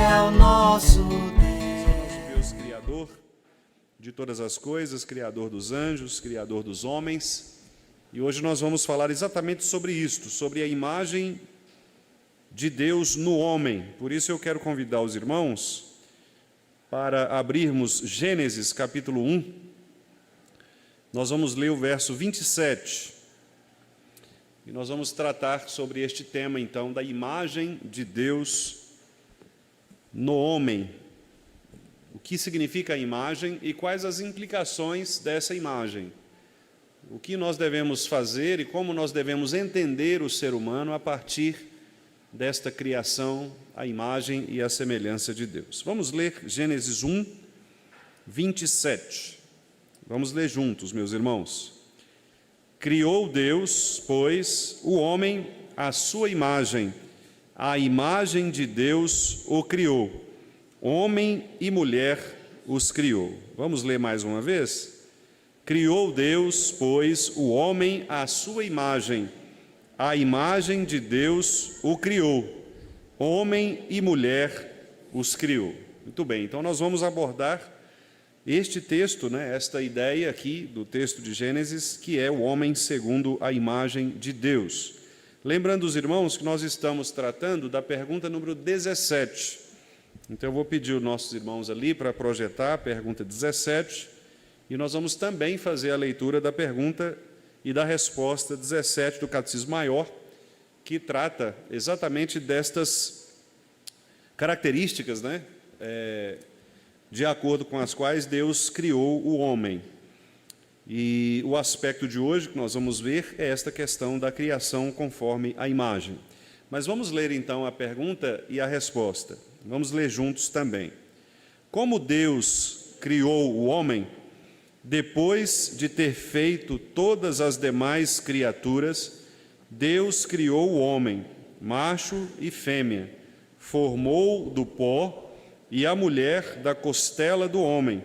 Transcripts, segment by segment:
é o nosso Deus Criador de todas as coisas, Criador dos anjos, Criador dos homens. E hoje nós vamos falar exatamente sobre isto, sobre a imagem de Deus no homem. Por isso eu quero convidar os irmãos para abrirmos Gênesis capítulo 1. Nós vamos ler o verso 27. E nós vamos tratar sobre este tema, então, da imagem de Deus no homem. O que significa a imagem e quais as implicações dessa imagem. O que nós devemos fazer e como nós devemos entender o ser humano a partir desta criação, a imagem e a semelhança de Deus. Vamos ler Gênesis 1, 27. Vamos ler juntos, meus irmãos. Criou Deus, pois, o homem à sua imagem, a imagem de Deus o criou. Homem e mulher os criou. Vamos ler mais uma vez? Criou Deus, pois, o homem à sua imagem, a imagem de Deus o criou. Homem e mulher os criou. Muito bem, então nós vamos abordar este texto, esta ideia aqui do texto de Gênesis, que é o homem segundo a imagem de Deus. Lembrando os irmãos que nós estamos tratando da pergunta número 17. Então eu vou pedir aos nossos irmãos ali para projetar a pergunta 17, e nós vamos também fazer a leitura da pergunta e da resposta 17 do Catecismo Maior, que trata exatamente destas características, de acordo com as quais Deus criou o homem. E o aspecto de hoje que nós vamos ver é esta questão da criação conforme a imagem. Mas vamos ler então a pergunta e a resposta. Vamos ler juntos também. Como Deus criou o homem, depois de ter feito todas as demais criaturas, Deus criou o homem, macho e fêmea, formou do pó e a mulher da costela do homem,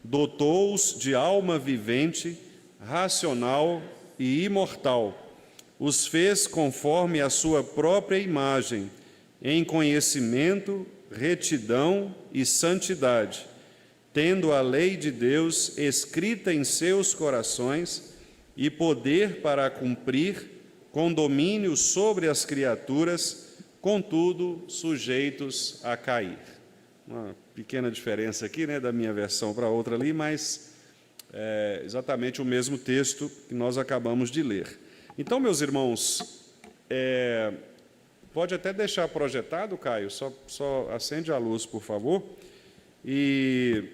dotou-os de alma vivente, racional e imortal, os fez conforme a sua própria imagem, em conhecimento, retidão e santidade, tendo a lei de Deus escrita em seus corações e poder para a cumprir, com domínio sobre as criaturas, contudo sujeitos a cair. Uma pequena diferença aqui, da minha versão para a outra ali, mas é exatamente o mesmo texto que nós acabamos de ler. Então, meus irmãos, pode até deixar projetado, Caio, só acende a luz, por favor. E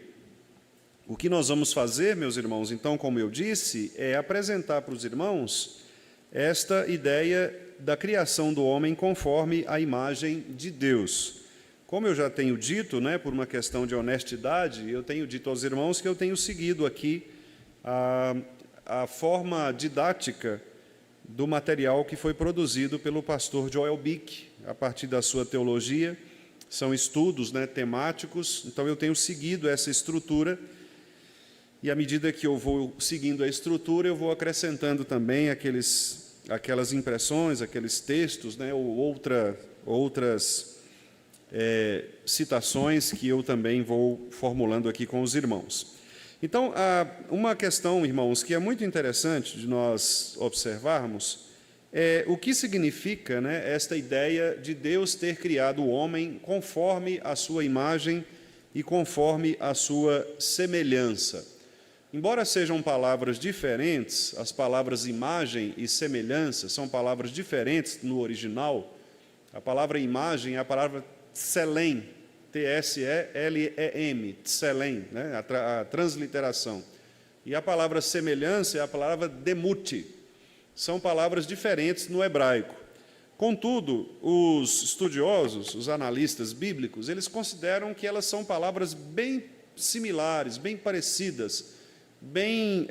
o que nós vamos fazer, meus irmãos, então, como eu disse, é apresentar para os irmãos esta ideia da criação do homem conforme a imagem de Deus. Como eu já tenho dito, por uma questão de honestidade, eu tenho dito aos irmãos que eu tenho seguido aqui a forma didática do material que foi produzido pelo pastor Joel Bick, a partir da sua teologia. São estudos temáticos, então eu tenho seguido essa estrutura, e à medida que eu vou seguindo a estrutura, eu vou acrescentando também aquelas impressões, aqueles textos, ou outras citações que eu também vou formulando aqui com os irmãos. Então, uma questão, irmãos, que é muito interessante de nós observarmos, é o que significa esta ideia de Deus ter criado o homem conforme a sua imagem e conforme a sua semelhança. Embora sejam palavras diferentes, as palavras imagem e semelhança são palavras diferentes no original. A palavra imagem é a palavra tselem, T-S-E-L-E-M, tselem, a transliteração. E a palavra semelhança é a palavra demuti. São palavras diferentes no hebraico. Contudo, os estudiosos, os analistas bíblicos, eles consideram que elas são palavras bem similares, bem parecidas, bem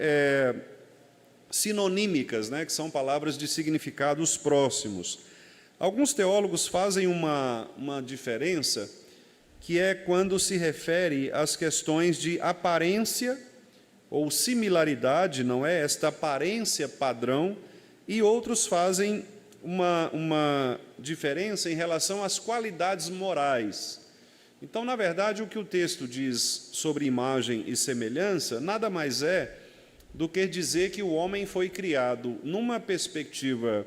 sinonímicas, que são palavras de significados próximos. Alguns teólogos fazem uma diferença, que é quando se refere às questões de aparência ou similaridade, não é? Esta aparência padrão, e outros fazem uma diferença em relação às qualidades morais. Então, na verdade, o que o texto diz sobre imagem e semelhança nada mais é do que dizer que o homem foi criado numa perspectiva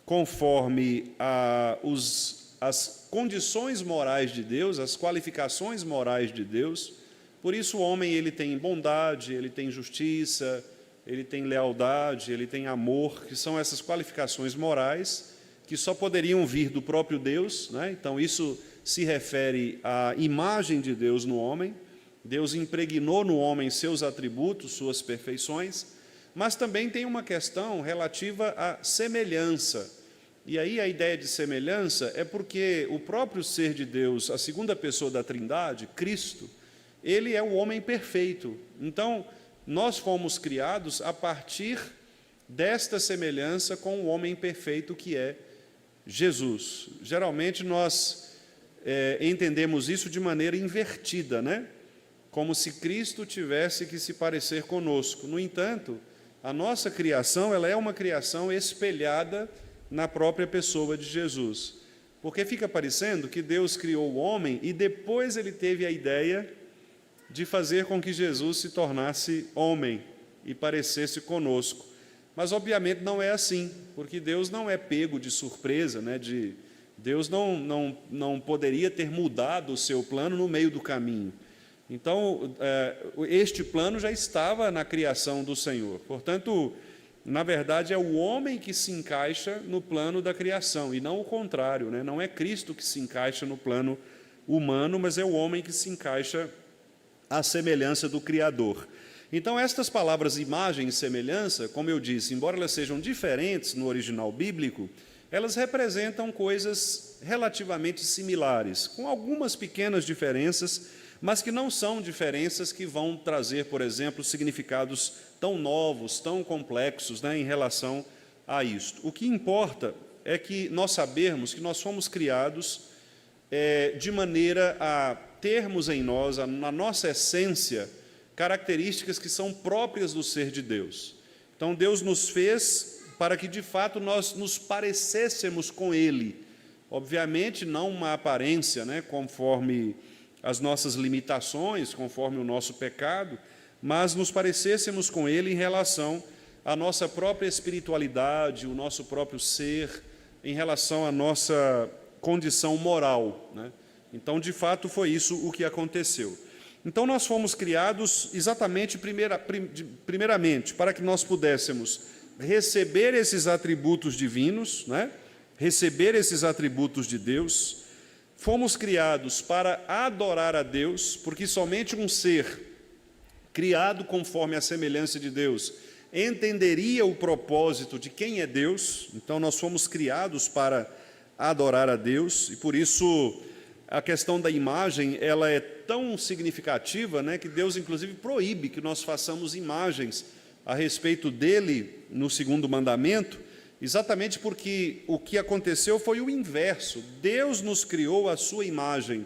conforme as condições morais de Deus, as qualificações morais de Deus. Por isso o homem ele tem bondade, ele tem justiça, ele tem lealdade, ele tem amor, que são essas qualificações morais que só poderiam vir do próprio Deus, né? Então isso se refere à imagem de Deus no homem. Deus impregnou no homem seus atributos, suas perfeições, mas também tem uma questão relativa à semelhança. E aí a ideia de semelhança é porque o próprio ser de Deus, a segunda pessoa da Trindade, Cristo, ele é o homem perfeito. Então, nós fomos criados a partir desta semelhança com o homem perfeito que é Jesus. Geralmente nós entendemos isso de maneira invertida, né? Como se Cristo tivesse que se parecer conosco. No entanto, a nossa criação, ela é uma criação espelhada na própria pessoa de Jesus. Porque fica parecendo que Deus criou o homem e depois ele teve a ideia de fazer com que Jesus se tornasse homem e parecesse conosco. Mas, obviamente, não é assim, porque Deus não é pego de surpresa, né? Deus não poderia ter mudado o seu plano no meio do caminho. Então, este plano já estava na criação do Senhor. Portanto, na verdade, é o homem que se encaixa no plano da criação, e não o contrário, né? Não é Cristo que se encaixa no plano humano, mas é o homem que se encaixa à semelhança do Criador. Então, estas palavras imagem e semelhança, como eu disse, embora elas sejam diferentes no original bíblico, elas representam coisas relativamente similares, com algumas pequenas diferenças, mas que não são diferenças que vão trazer, por exemplo, significados tão novos, tão complexos, né, em relação a isto. O que importa é que nós sabermos que nós fomos criados de maneira a termos em nós, na nossa essência, características que são próprias do ser de Deus. Então, Deus nos fez para que, de fato, nós nos parecêssemos com Ele. Obviamente, não uma aparência, né, conforme as nossas limitações, conforme o nosso pecado, mas nos parecêssemos com Ele em relação à nossa própria espiritualidade, o nosso próprio ser, em relação à nossa condição moral, né? Então, de fato, foi isso o que aconteceu. Então, nós fomos criados exatamente, primeiramente, para que nós pudéssemos receber esses atributos divinos, né? Receber esses atributos de Deus. Fomos criados para adorar a Deus, porque somente um ser criado conforme a semelhança de Deus entenderia o propósito de quem é Deus. Então, nós fomos criados para adorar a Deus, e por isso a questão da imagem, ela é tão significativa, né, que Deus, inclusive, proíbe que nós façamos imagens a respeito dele no segundo mandamento, exatamente porque o que aconteceu foi o inverso. Deus nos criou à sua imagem.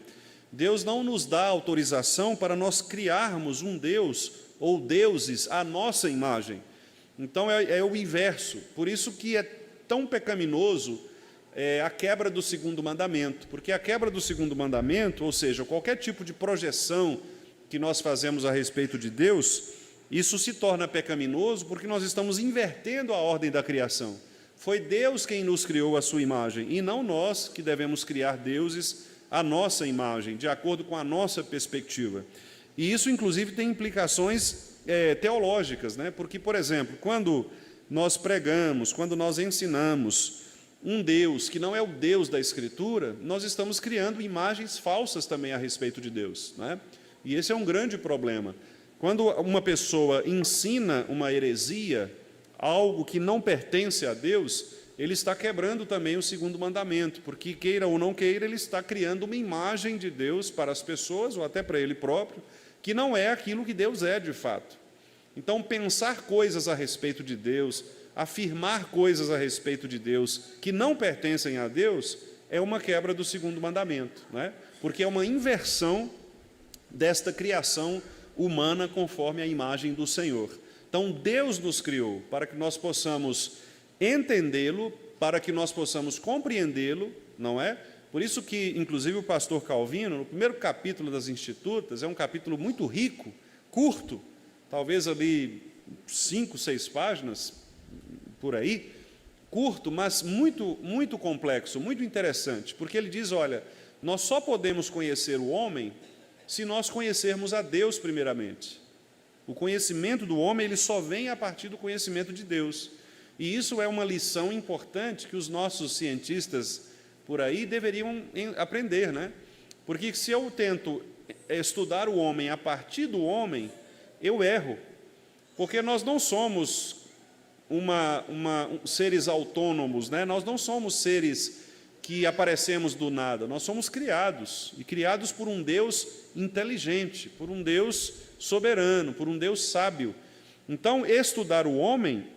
Deus não nos dá autorização para nós criarmos um Deus ou deuses à nossa imagem. Então, é o inverso. Por isso que é tão pecaminoso a quebra do segundo mandamento, porque a quebra do segundo mandamento, ou seja, qualquer tipo de projeção que nós fazemos a respeito de Deus, isso se torna pecaminoso porque nós estamos invertendo a ordem da criação. Foi Deus quem nos criou à sua imagem, e não nós que devemos criar deuses à nossa imagem, de acordo com a nossa perspectiva. E isso, inclusive, tem implicações teológicas, né? Porque, por exemplo, quando nós pregamos, quando nós ensinamos um Deus que não é o Deus da Escritura, nós estamos criando imagens falsas também a respeito de Deus, né? E esse é um grande problema. Quando uma pessoa ensina uma heresia, algo que não pertence a Deus, ele está quebrando também o segundo mandamento, porque, queira ou não queira, ele está criando uma imagem de Deus para as pessoas, ou até para ele próprio, que não é aquilo que Deus é de fato. Então, pensar coisas a respeito de Deus, afirmar coisas a respeito de Deus que não pertencem a Deus, é uma quebra do segundo mandamento, né? Porque é uma inversão desta criação humana conforme a imagem do Senhor. Então, Deus nos criou para que nós possamos entendê-lo, para que nós possamos compreendê-lo, não é? Por isso que, inclusive, o pastor Calvino, no primeiro capítulo das Institutas, é um capítulo muito rico, curto, talvez ali 5, 6 páginas, por aí, curto, mas muito, muito complexo, muito interessante, porque ele diz, olha, nós só podemos conhecer o homem se nós conhecermos a Deus primeiramente. O conhecimento do homem, ele só vem a partir do conhecimento de Deus. E isso é uma lição importante que os nossos cientistas por aí deveriam aprender, né? Porque se eu tento estudar o homem a partir do homem, eu erro. Porque nós não somos seres autônomos, né? Nós não somos seres que aparecemos do nada, nós somos criados, e criados por um Deus inteligente, por um Deus soberano, por um Deus sábio. Então, estudar o homem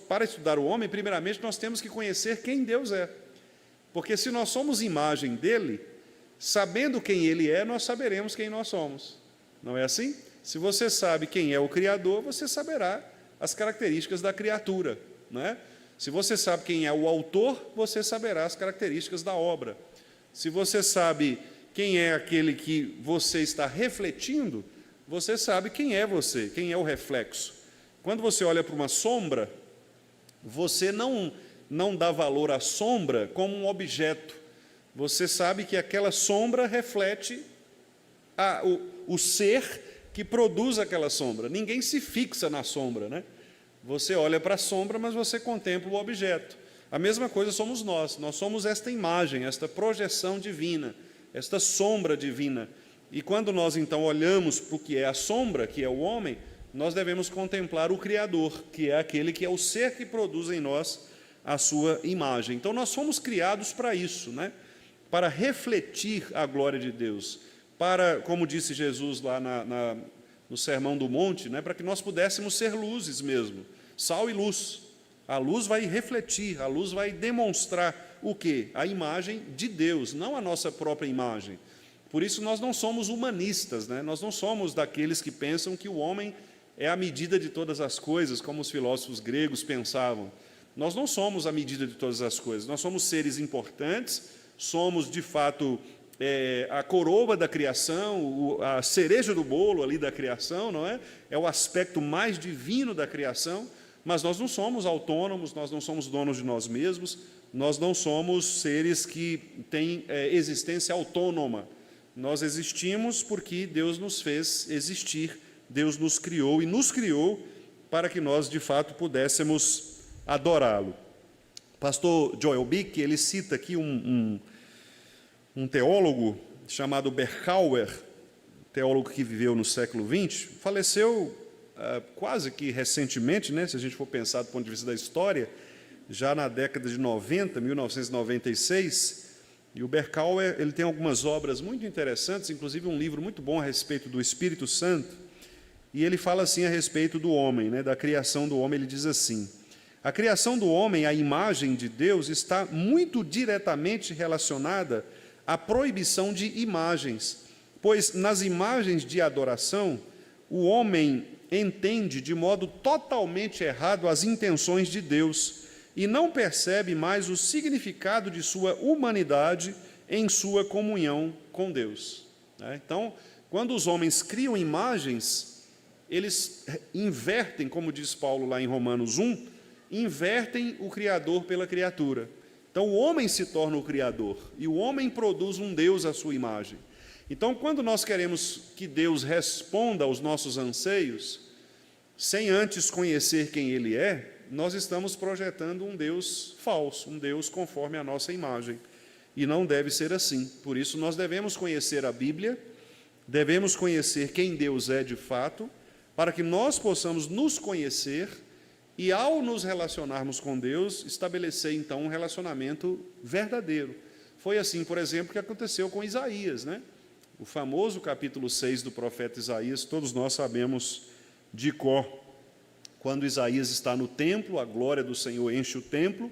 para estudar o homem, primeiramente, nós temos que conhecer quem Deus é. Porque se nós somos imagem dele, sabendo quem ele é, nós saberemos quem nós somos. Não é assim? Se você sabe quem é o Criador, você saberá as características da criatura, não é? Se você sabe quem é o autor, você saberá as características da obra. Se você sabe quem é aquele que você está refletindo, você sabe quem é você, quem é o reflexo. Quando você olha para uma sombra, você não dá valor à sombra como um objeto. Você sabe que aquela sombra reflete o ser que produz aquela sombra. Ninguém se fixa na sombra, né? Você olha para a sombra, mas você contempla o objeto. A mesma coisa somos nós somos esta imagem, esta projeção divina, esta sombra divina. E quando nós então olhamos para o que é a sombra, que é o homem, nós devemos contemplar o Criador, que é aquele que é o ser que produz em nós a sua imagem. Então nós fomos criados para isso, né? Para refletir a glória de Deus, para, como disse Jesus lá no Sermão do Monte, né? Para que nós pudéssemos ser luzes mesmo, sal e luz. A luz vai refletir, a luz vai demonstrar o quê? A imagem de Deus, não a nossa própria imagem. Por isso nós não somos humanistas, né? Nós não somos daqueles que pensam que o homem é a medida de todas as coisas, como os filósofos gregos pensavam. Nós não somos a medida de todas as coisas, nós somos seres importantes, somos de fato a coroa da criação, a cereja do bolo ali da criação, não é? É o aspecto mais divino da criação, mas nós não somos autônomos, nós não somos donos de nós mesmos, nós não somos seres que têm existência autônoma. Nós existimos porque Deus nos fez existir, Deus nos criou e nos criou para que nós, de fato, pudéssemos adorá-lo. Pastor Joel Bick, ele cita aqui um teólogo chamado Berkouwer, teólogo que viveu no século XX, faleceu quase que recentemente, né, se a gente for pensar do ponto de vista da história, já na década de 90, 1996, e o Berkouwer, ele tem algumas obras muito interessantes, inclusive um livro muito bom a respeito do Espírito Santo, e ele fala assim a respeito do homem, né, da criação do homem. Ele diz assim: a criação do homem, a imagem de Deus, está muito diretamente relacionada à proibição de imagens, pois nas imagens de adoração, o homem entende de modo totalmente errado as intenções de Deus e não percebe mais o significado de sua humanidade em sua comunhão com Deus. Então, quando os homens criam imagens, eles invertem, como diz Paulo lá em Romanos 1, invertem o Criador pela criatura. Então, o homem se torna o Criador e o homem produz um Deus à sua imagem. Então, quando nós queremos que Deus responda aos nossos anseios, sem antes conhecer quem Ele é, nós estamos projetando um Deus falso, um Deus conforme a nossa imagem. E não deve ser assim. Por isso, nós devemos conhecer a Bíblia, devemos conhecer quem Deus é de fato, para que nós possamos nos conhecer e, ao nos relacionarmos com Deus, estabelecer, então, um relacionamento verdadeiro. Foi assim, por exemplo, que aconteceu com Isaías, né? O famoso capítulo 6 do profeta Isaías, todos nós sabemos de cor. Quando Isaías está no templo, a glória do Senhor enche o templo,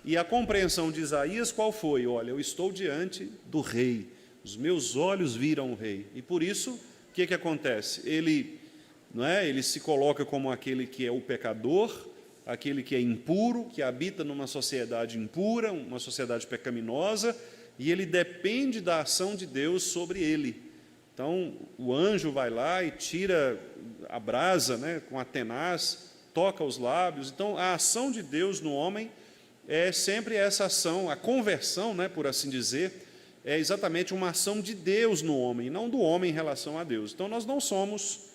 e a compreensão de Isaías qual foi? Olha, eu estou diante do rei, os meus olhos viram o rei. E por isso, o que acontece? Ele se coloca como aquele que é o pecador, aquele que é impuro, que habita numa sociedade impura, uma sociedade pecaminosa, e ele depende da ação de Deus sobre ele. Então, o anjo vai lá e tira a brasa, né, com a tenaz, toca os lábios. Então, a ação de Deus no homem é sempre essa ação, a conversão, né, por assim dizer, é exatamente uma ação de Deus no homem, não do homem em relação a Deus. Então, nós não somos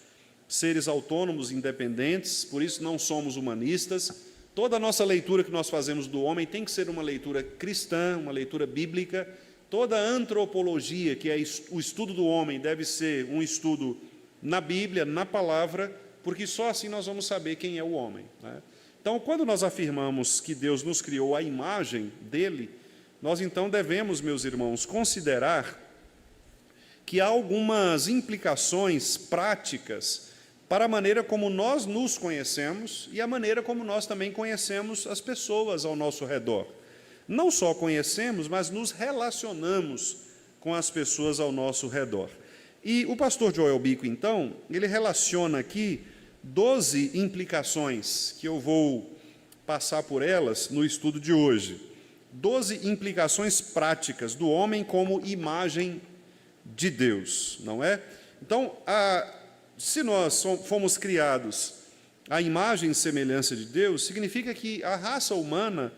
seres autônomos, independentes, por isso não somos humanistas. Toda a nossa leitura que nós fazemos do homem tem que ser uma leitura cristã, uma leitura bíblica. Toda a antropologia, que é o estudo do homem, deve ser um estudo na Bíblia, na palavra, porque só assim nós vamos saber quem é o homem, né? Então, quando nós afirmamos que Deus nos criou à imagem dele, nós então devemos, meus irmãos, considerar que há algumas implicações práticas para a maneira como nós nos conhecemos e a maneira como nós também conhecemos as pessoas ao nosso redor. Não só conhecemos, mas nos relacionamos com as pessoas ao nosso redor. E o pastor Joel Bico, então, ele relaciona aqui 12 implicações, que eu vou passar por elas no estudo de hoje. 12 implicações práticas do homem como imagem de Deus, não é? Então, se nós fomos criados à imagem e semelhança de Deus, significa que a raça humana,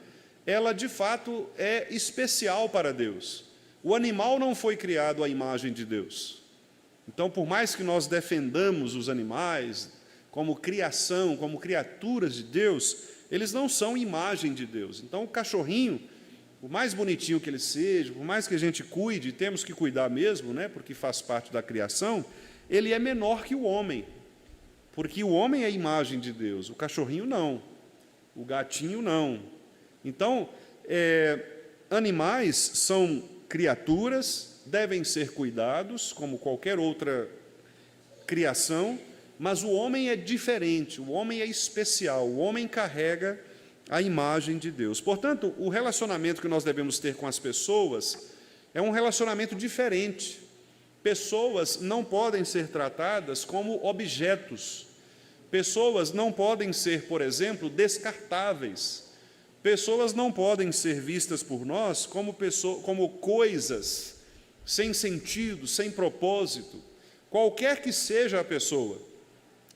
ela de fato é especial para Deus. O animal não foi criado à imagem de Deus. Então, por mais que nós defendamos os animais como criação, como criaturas de Deus, eles não são imagem de Deus. Então, o cachorrinho, por mais bonitinho que ele seja, por mais que a gente cuide, temos que cuidar mesmo, né, porque faz parte da criação, ele é menor que o homem, porque o homem é a imagem de Deus, o cachorrinho não, o gatinho não. Então, animais são criaturas, devem ser cuidados, como qualquer outra criação, mas o homem é diferente, o homem é especial, o homem carrega a imagem de Deus. Portanto, o relacionamento que nós devemos ter com as pessoas é um relacionamento diferente. Pessoas não podem ser tratadas como objetos. Pessoas não podem ser, por exemplo, descartáveis. Pessoas não podem ser vistas por nós como coisas sem sentido, sem propósito. Qualquer que seja a pessoa,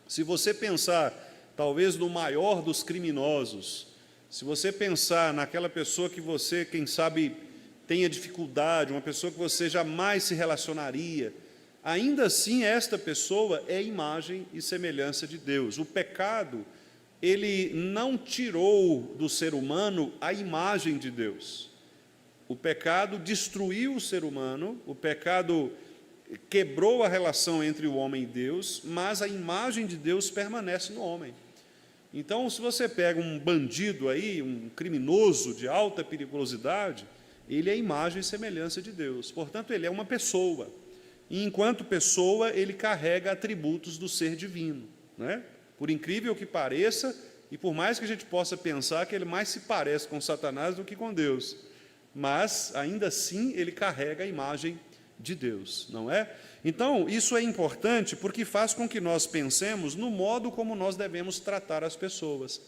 se você pensar, talvez, no maior dos criminosos, se você pensar naquela pessoa que você, quem sabe, tenha dificuldade, uma pessoa que você jamais se relacionaria, ainda assim esta pessoa é imagem e semelhança de Deus. O pecado, ele não tirou do ser humano a imagem de Deus. O pecado destruiu o ser humano, o pecado quebrou a relação entre o homem e Deus, mas a imagem de Deus permanece no homem. Então, se você pega um bandido aí, um criminoso de alta periculosidade, ele é a imagem e semelhança de Deus. Portanto, ele é uma pessoa. E, enquanto pessoa, ele carrega atributos do ser divino, né? Por incrível que pareça, e por mais que a gente possa pensar que ele mais se parece com Satanás do que com Deus, mas, ainda assim, ele carrega a imagem de Deus, não é? Então, isso é importante porque faz com que nós pensemos no modo como nós devemos tratar as pessoas.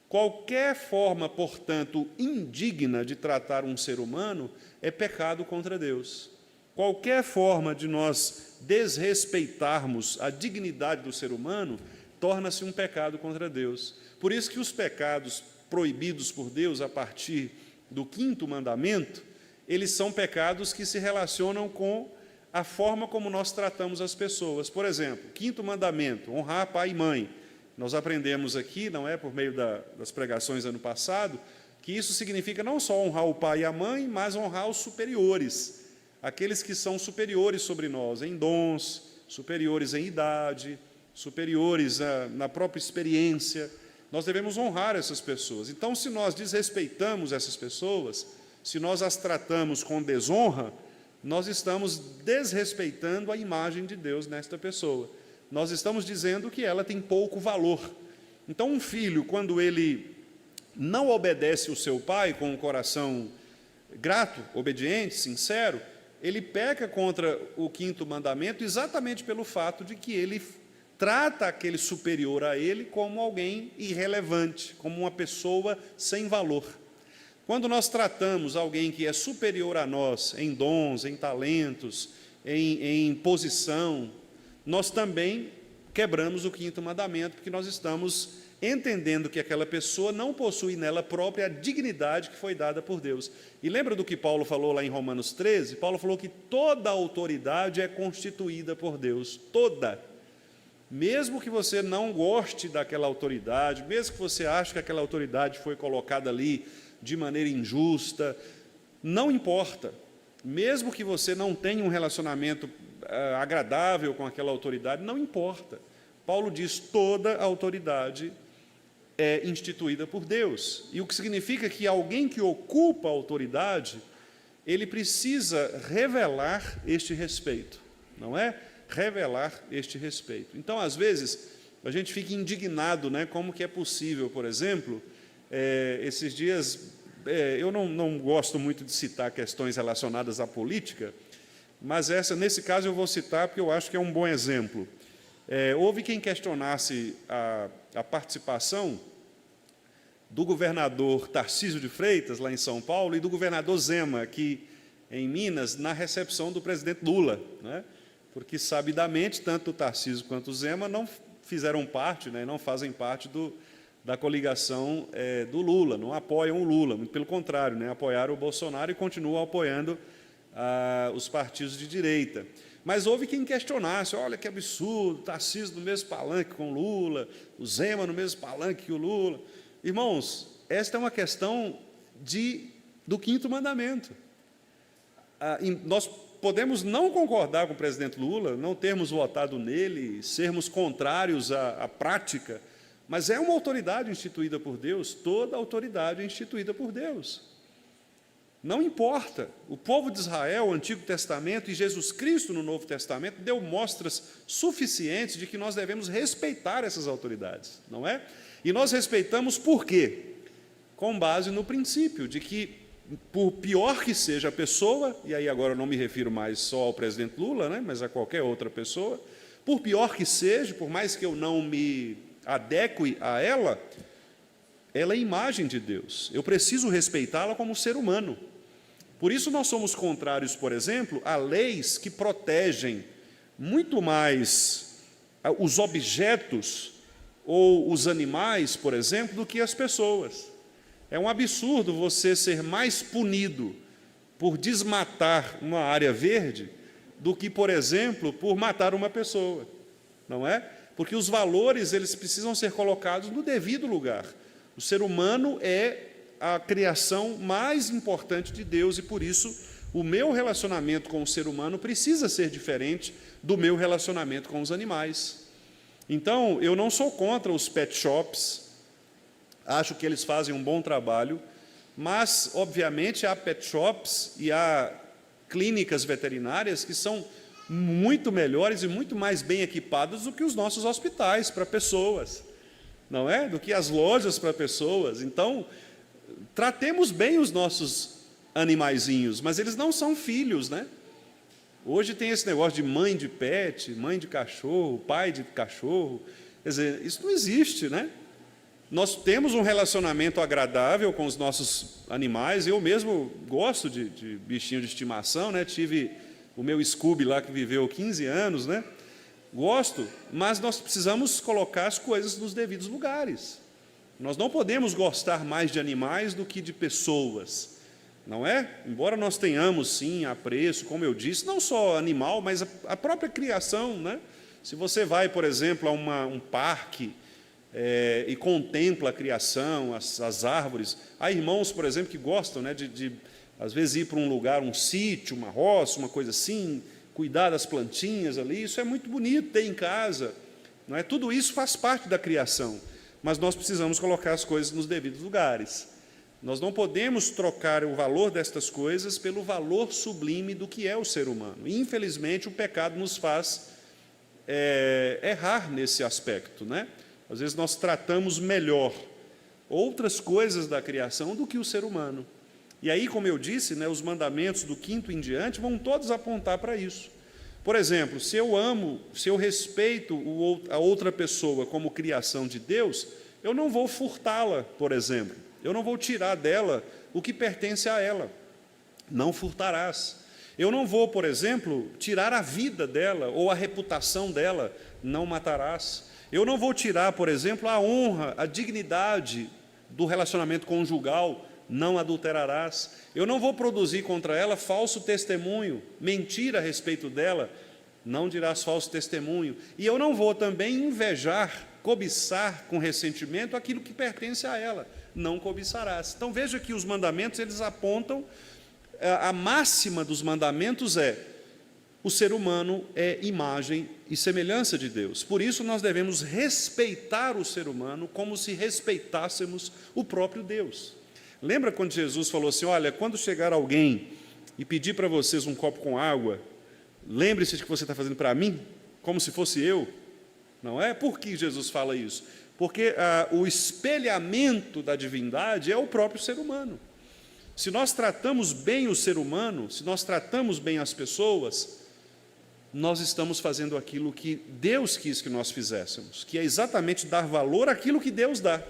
Qualquer forma, portanto, indigna de tratar um ser humano é pecado contra Deus. Qualquer forma de nós desrespeitarmos a dignidade do ser humano torna-se um pecado contra Deus. Por isso que os pecados proibidos por Deus a partir do 5º mandamento, eles são pecados que se relacionam com a forma como nós tratamos as pessoas. Por exemplo, 5º mandamento, honrar pai e mãe. Nós aprendemos aqui, não é, por meio das pregações ano passado, que isso significa não só honrar o pai e a mãe, mas honrar os superiores, aqueles que são superiores sobre nós, em dons, superiores em idade, superiores na própria experiência. Nós devemos honrar essas pessoas. Então, se nós desrespeitamos essas pessoas, se nós as tratamos com desonra, nós estamos desrespeitando a imagem de Deus nesta pessoa. Nós estamos dizendo que ela tem pouco valor. Então, um filho, quando ele não obedece o seu pai com um coração grato, obediente, sincero, ele peca contra o 5º mandamento exatamente pelo fato de que ele trata aquele superior a ele como alguém irrelevante, como uma pessoa sem valor. Quando nós tratamos alguém que é superior a nós em dons, em talentos, em posição, nós também quebramos o 5º mandamento, porque nós estamos entendendo que aquela pessoa não possui nela própria a dignidade que foi dada por Deus. E lembra do que Paulo falou lá em Romanos 13? Paulo falou que toda autoridade é constituída por Deus, toda. Mesmo que você não goste daquela autoridade, mesmo que você ache que aquela autoridade foi colocada ali de maneira injusta, não importa. Mesmo que você não tenha um relacionamento agradável com aquela autoridade, não importa. Paulo diz: toda autoridade é instituída por Deus. E o que significa que alguém que ocupa a autoridade, ele precisa revelar este respeito, não é? Revelar este respeito. Então, às vezes, a gente fica indignado, né? Como que é possível, por exemplo, esses dias, eu não gosto muito de citar questões relacionadas à política, mas nesse caso eu vou citar porque eu acho que é um bom exemplo. Houve quem questionasse a participação do governador Tarcísio de Freitas, lá em São Paulo, e do governador Zema, aqui em Minas, na recepção do presidente Lula, né? Porque, sabidamente, tanto o Tarcísio quanto o Zema não fizeram parte, né, não fazem parte da coligação do Lula, não apoiam o Lula, muito pelo contrário, né, apoiaram o Bolsonaro e continuam apoiando os partidos de direita. Mas houve quem questionasse: olha que absurdo, o Tarcísio no mesmo palanque com o Lula, o Zema no mesmo palanque que o Lula. Irmãos, esta é uma questão do 5º mandamento. Nós podemos não concordar com o presidente Lula, não termos votado nele, sermos contrários à prática, mas é uma autoridade instituída por Deus, toda autoridade é instituída por Deus. Não importa, o povo de Israel, o Antigo Testamento, e Jesus Cristo no Novo Testamento, deu mostras suficientes de que nós devemos respeitar essas autoridades, não é? E nós respeitamos por quê? Com base no princípio de que, por pior que seja a pessoa, e aí agora eu não me refiro mais só ao presidente Lula, né, mas a qualquer outra pessoa, por pior que seja, por mais que eu não me adeque a ela é imagem de Deus. Eu preciso respeitá-la como ser humano. Por isso nós somos contrários, por exemplo, a leis que protegem muito mais os objetos ou os animais, por exemplo, do que as pessoas. É um absurdo você ser mais punido por desmatar uma área verde do que, por exemplo, por matar uma pessoa, não é? Porque os valores, eles precisam ser colocados no devido lugar. O ser humano é a criação mais importante de Deus e, por isso, o meu relacionamento com o ser humano precisa ser diferente do meu relacionamento com os animais. Então, eu não sou contra os pet shops, acho que eles fazem um bom trabalho, mas, obviamente, há pet shops e há clínicas veterinárias que são muito melhores e muito mais bem equipadas do que os nossos hospitais para pessoas, não é? Do que as lojas para pessoas. Então, tratemos bem os nossos animaizinhos, mas eles não são filhos, né? Hoje tem esse negócio de mãe de pet, mãe de cachorro, pai de cachorro. Quer dizer, isso não existe, né? Nós temos um relacionamento agradável com os nossos animais. Eu mesmo gosto de bichinho de estimação, né? Tive o meu Scooby lá que viveu 15 anos, né? Gosto, mas nós precisamos colocar as coisas nos devidos lugares. Nós não podemos gostar mais de animais do que de pessoas, não é? Embora nós tenhamos, sim, apreço, como eu disse, não só animal, mas a própria criação, né? Se você vai, por exemplo, a um parque e contempla a criação, as árvores, há irmãos, por exemplo, que gostam, né, às vezes, ir para um lugar, um sítio, uma roça, uma coisa assim, cuidar das plantinhas ali, isso é muito bonito ter em casa, não é? Tudo isso faz parte da criação, mas nós precisamos colocar as coisas nos devidos lugares. Nós não podemos trocar o valor destas coisas pelo valor sublime do que é o ser humano. E, infelizmente, o pecado nos faz errar nesse aspecto, né? Às vezes nós tratamos melhor outras coisas da criação do que o ser humano. E aí, como eu disse, né, os mandamentos do 5º em diante vão todos apontar para isso. Por exemplo, se eu amo, se eu respeito a outra pessoa como criação de Deus, eu não vou furtá-la, por exemplo. Eu não vou tirar dela o que pertence a ela. Não furtarás. Eu não vou, por exemplo, tirar a vida dela ou a reputação dela. Não matarás. Eu não vou tirar, por exemplo, a honra, a dignidade do relacionamento conjugal. Não adulterarás. Eu não vou produzir contra ela falso testemunho, mentira a respeito dela. Não dirás falso testemunho. E eu não vou também invejar, cobiçar com ressentimento aquilo que pertence a ela. Não cobiçarás. Então veja que os mandamentos, eles apontam, a máxima dos mandamentos é: o ser humano é imagem e semelhança de Deus. Por isso nós devemos respeitar o ser humano como se respeitássemos o próprio Deus. Lembra quando Jesus falou assim: olha, quando chegar alguém e pedir para vocês um copo com água, lembre-se de que você está fazendo para mim, como se fosse eu. Não é? Por que Jesus fala isso? Porque o espelhamento da divindade é o próprio ser humano. Se nós tratamos bem o ser humano, se nós tratamos bem as pessoas, nós estamos fazendo aquilo que Deus quis que nós fizéssemos, que é exatamente dar valor àquilo que Deus dá,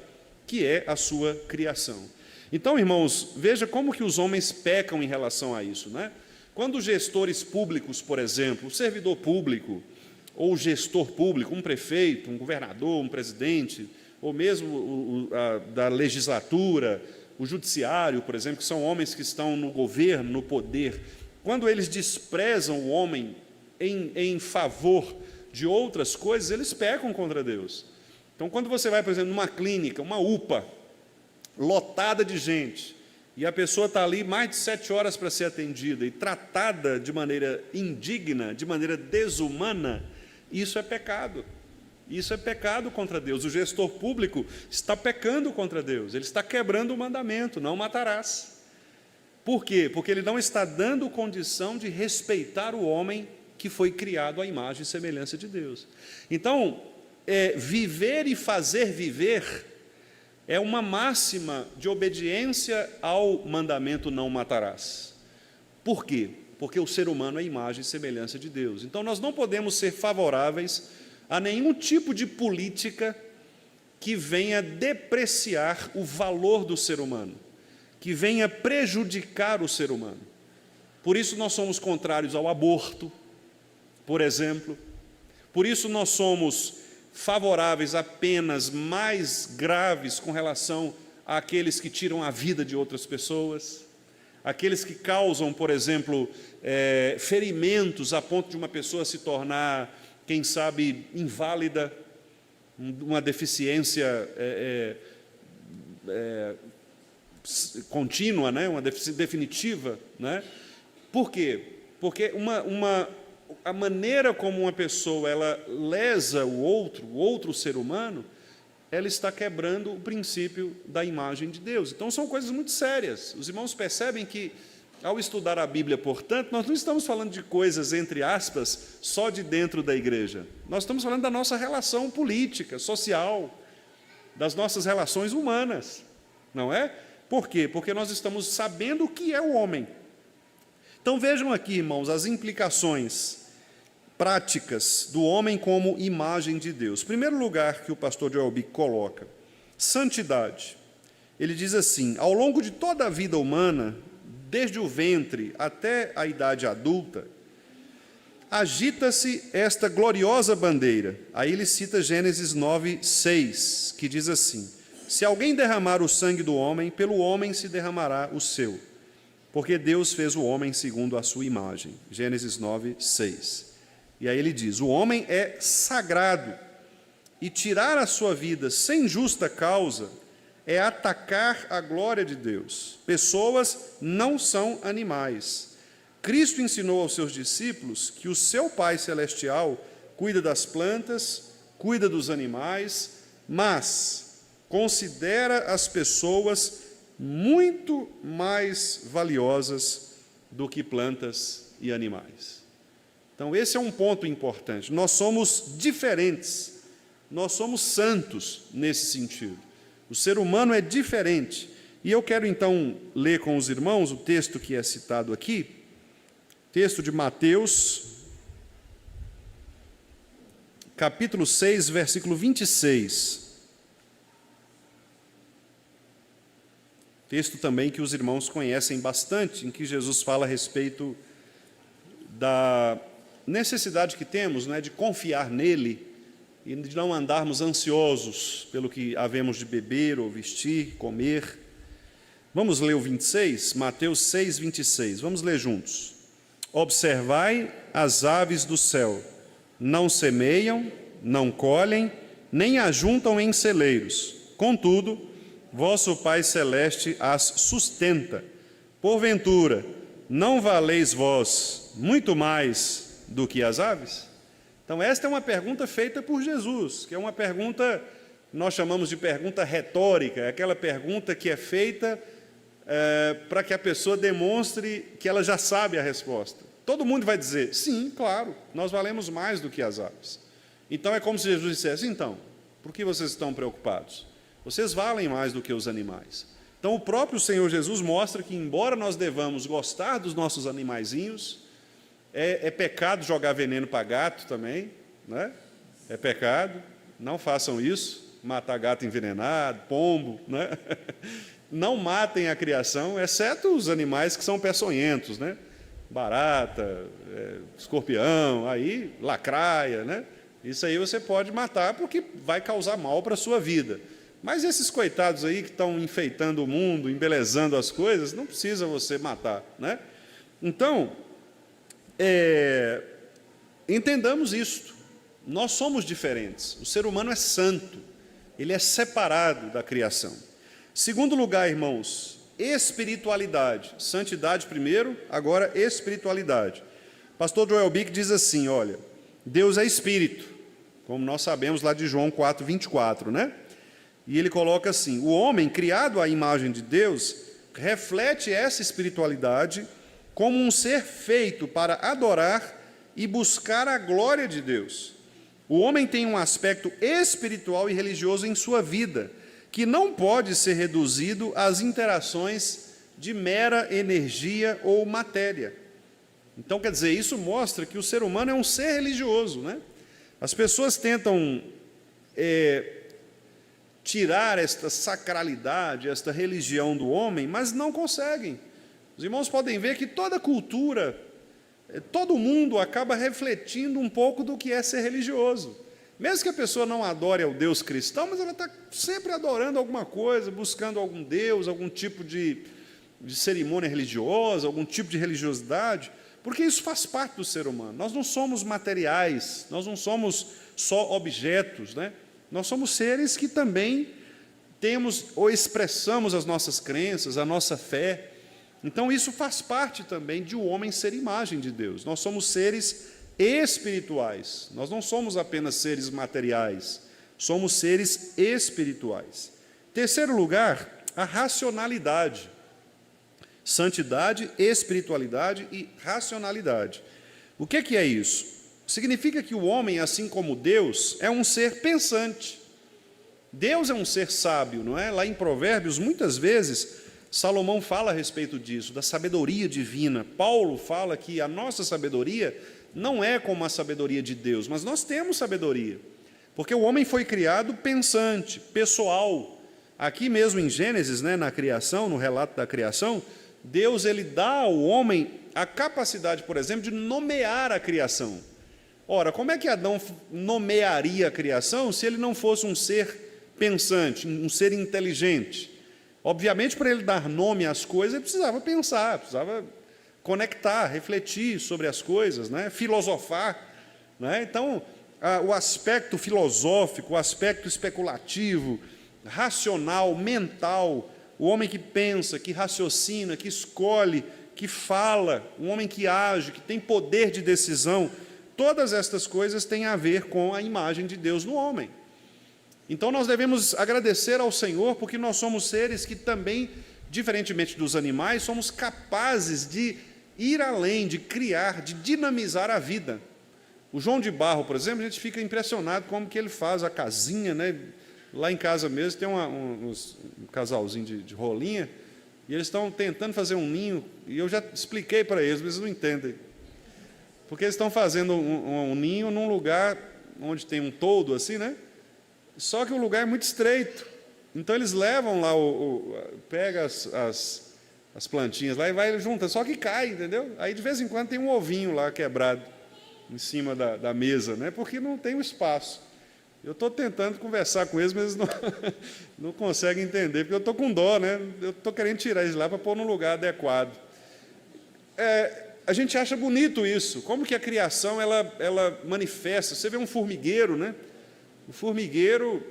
que é a sua criação. Então, irmãos, veja como que os homens pecam em relação a isso, né? Quando gestores públicos, por exemplo, o servidor público, ou o gestor público, um prefeito, um governador, um presidente, ou mesmo da legislatura, o judiciário, por exemplo, que são homens que estão no governo, no poder, quando eles desprezam o homem em favor de outras coisas, eles pecam contra Deus. Então, quando você vai, por exemplo, numa clínica, uma UPA, lotada de gente, e a pessoa está ali mais de 7 horas para ser atendida e tratada de maneira indigna, de maneira desumana, isso é pecado. Isso é pecado contra Deus. O gestor público está pecando contra Deus, ele está quebrando o mandamento: não matarás. Por quê? Porque ele não está dando condição de respeitar o homem que foi criado à imagem e semelhança de Deus. Então, viver e fazer viver é uma máxima de obediência ao mandamento não matarás. Por quê? Porque o ser humano é imagem e semelhança de Deus. Então nós não podemos ser favoráveis a nenhum tipo de política que venha depreciar o valor do ser humano, que venha prejudicar o ser humano. Por isso nós somos contrários ao aborto, por exemplo. Por isso nós somos favoráveis a penas mais graves com relação àqueles que tiram a vida de outras pessoas, aqueles que causam, por exemplo, ferimentos a ponto de uma pessoa se tornar, quem sabe, inválida, uma deficiência contínua, né? Uma deficiência definitiva, né? Por quê? Porque a maneira como uma pessoa ela lesa o outro ser humano, ela está quebrando o princípio da imagem de Deus. Então são coisas muito sérias. Os irmãos percebem que, ao estudar a Bíblia, portanto, nós não estamos falando de coisas, entre aspas, só de dentro da igreja. Nós estamos falando da nossa relação política, social, das nossas relações humanas, não é? Por quê? Porque nós estamos sabendo o que é o homem. Então vejam aqui, irmãos, as implicações práticas do homem como imagem de Deus. Primeiro lugar que o pastor Joel Bick coloca: santidade. Ele diz assim: ao longo de toda a vida humana, desde o ventre até a idade adulta, agita-se esta gloriosa bandeira. Aí ele cita Gênesis 9:6, que diz assim: se alguém derramar o sangue do homem, pelo homem se derramará o seu, porque Deus fez o homem segundo a sua imagem. Gênesis 9:6. E aí ele diz: o homem é sagrado, e tirar a sua vida sem justa causa é atacar a glória de Deus. Pessoas não são animais. Cristo ensinou aos seus discípulos que o seu Pai Celestial cuida das plantas, cuida dos animais, mas considera as pessoas muito mais valiosas do que plantas e animais. Então, esse é um ponto importante. Nós somos diferentes, nós somos santos nesse sentido. O ser humano é diferente. E eu quero, então, ler com os irmãos o texto que é citado aqui, texto de Mateus, capítulo 6, versículo 26. Texto também que os irmãos conhecem bastante, em que Jesus fala a respeito da necessidade que temos, né, de confiar nele e de não andarmos ansiosos pelo que havemos de beber ou vestir, comer. Vamos ler o 26, Mateus 6, 26. Vamos ler juntos. Observai as aves do céu, não semeiam, não colhem, nem ajuntam em celeiros. Contudo, vosso Pai Celeste as sustenta. Porventura, não valeis vós muito mais do que as aves? Então, esta é uma pergunta feita por Jesus, que é uma pergunta, nós chamamos de pergunta retórica, aquela pergunta que é feita para que a pessoa demonstre que ela já sabe a resposta. Todo mundo vai dizer, sim, claro, nós valemos mais do que as aves. Então, é como se Jesus dissesse, então, por que vocês estão preocupados? Vocês valem mais do que os animais. Então, o próprio Senhor Jesus mostra que, embora nós devamos gostar dos nossos animaizinhos, é pecado jogar veneno para gato também, né? É pecado, não façam isso, matar gato envenenado, pombo, né? Não matem a criação, exceto os animais que são peçonhentos, né? Barata, escorpião, aí lacraia, né? Isso aí você pode matar porque vai causar mal para a sua vida. Mas esses coitados aí que estão enfeitando o mundo, embelezando as coisas, não precisa você matar, né? Então, entendamos isto. Nós somos diferentes. O ser humano é santo. Ele é separado da criação. Segundo lugar, irmãos, espiritualidade. Santidade primeiro, agora espiritualidade. Pastor Joel Bick diz assim, olha, Deus é espírito, como nós sabemos lá de João 4, 24, né? E ele coloca assim, o homem criado à imagem de Deus reflete essa espiritualidade como um ser feito para adorar e buscar a glória de Deus. O homem tem um aspecto espiritual e religioso em sua vida, que não pode ser reduzido às interações de mera energia ou matéria. Então, quer dizer, isso mostra que o ser humano é um ser religioso, né? As pessoas tentam tirar esta sacralidade, esta religião do homem, mas não conseguem. Os irmãos podem ver que toda cultura, todo mundo acaba refletindo um pouco do que é ser religioso. Mesmo que a pessoa não adore ao Deus cristão, mas ela está sempre adorando alguma coisa, buscando algum Deus, algum tipo de cerimônia religiosa, algum tipo de religiosidade, porque isso faz parte do ser humano. Nós não somos materiais, nós não somos só objetos, né? Nós somos seres que também temos ou expressamos as nossas crenças, a nossa fé. Então, isso faz parte também de o homem ser imagem de Deus. Nós somos seres espirituais, nós não somos apenas seres materiais, somos seres espirituais. Terceiro lugar, a racionalidade. Santidade, espiritualidade e racionalidade. O que é isso? Significa que o homem, assim como Deus, é um ser pensante. Deus é um ser sábio, não é? Lá em Provérbios, muitas vezes, Salomão fala a respeito disso, da sabedoria divina. Paulo fala que a nossa sabedoria não é como a sabedoria de Deus, mas nós temos sabedoria, porque o homem foi criado pensante, pessoal. Aqui mesmo em Gênesis, né, na criação, no relato da criação, Deus ele dá ao homem a capacidade, por exemplo, de nomear a criação. Ora, como é que Adão nomearia a criação se ele não fosse um ser pensante, um ser inteligente? Obviamente, para ele dar nome às coisas, ele precisava pensar, precisava conectar, refletir sobre as coisas, né? Filosofar, né? Então, o aspecto filosófico, o aspecto especulativo, racional, mental, o homem que pensa, que raciocina, que escolhe, que fala, um homem que age, que tem poder de decisão, todas estas coisas têm a ver com a imagem de Deus no homem. Então, nós devemos agradecer ao Senhor, porque nós somos seres que também, diferentemente dos animais, somos capazes de ir além, de criar, de dinamizar a vida. O João de Barro, por exemplo, a gente fica impressionado como que ele faz a casinha, né? Lá em casa mesmo tem um casalzinho de rolinha, e eles estão tentando fazer um ninho, e eu já expliquei para eles, mas eles não entendem. Porque eles estão fazendo um ninho num lugar onde tem um toldo assim, né? Só que o lugar é muito estreito. Então eles levam lá, pega as plantinhas lá e vai junta, só que cai, entendeu? Aí de vez em quando tem um ovinho lá quebrado em cima da mesa, né? Porque não tem o espaço. Eu estou tentando conversar com eles, mas eles não, não conseguem entender, porque eu estou com dó, né? Eu estou querendo tirar eles lá para pôr num lugar adequado. A gente acha bonito isso, como que a criação ela manifesta. Você vê um formigueiro, né? O formigueiro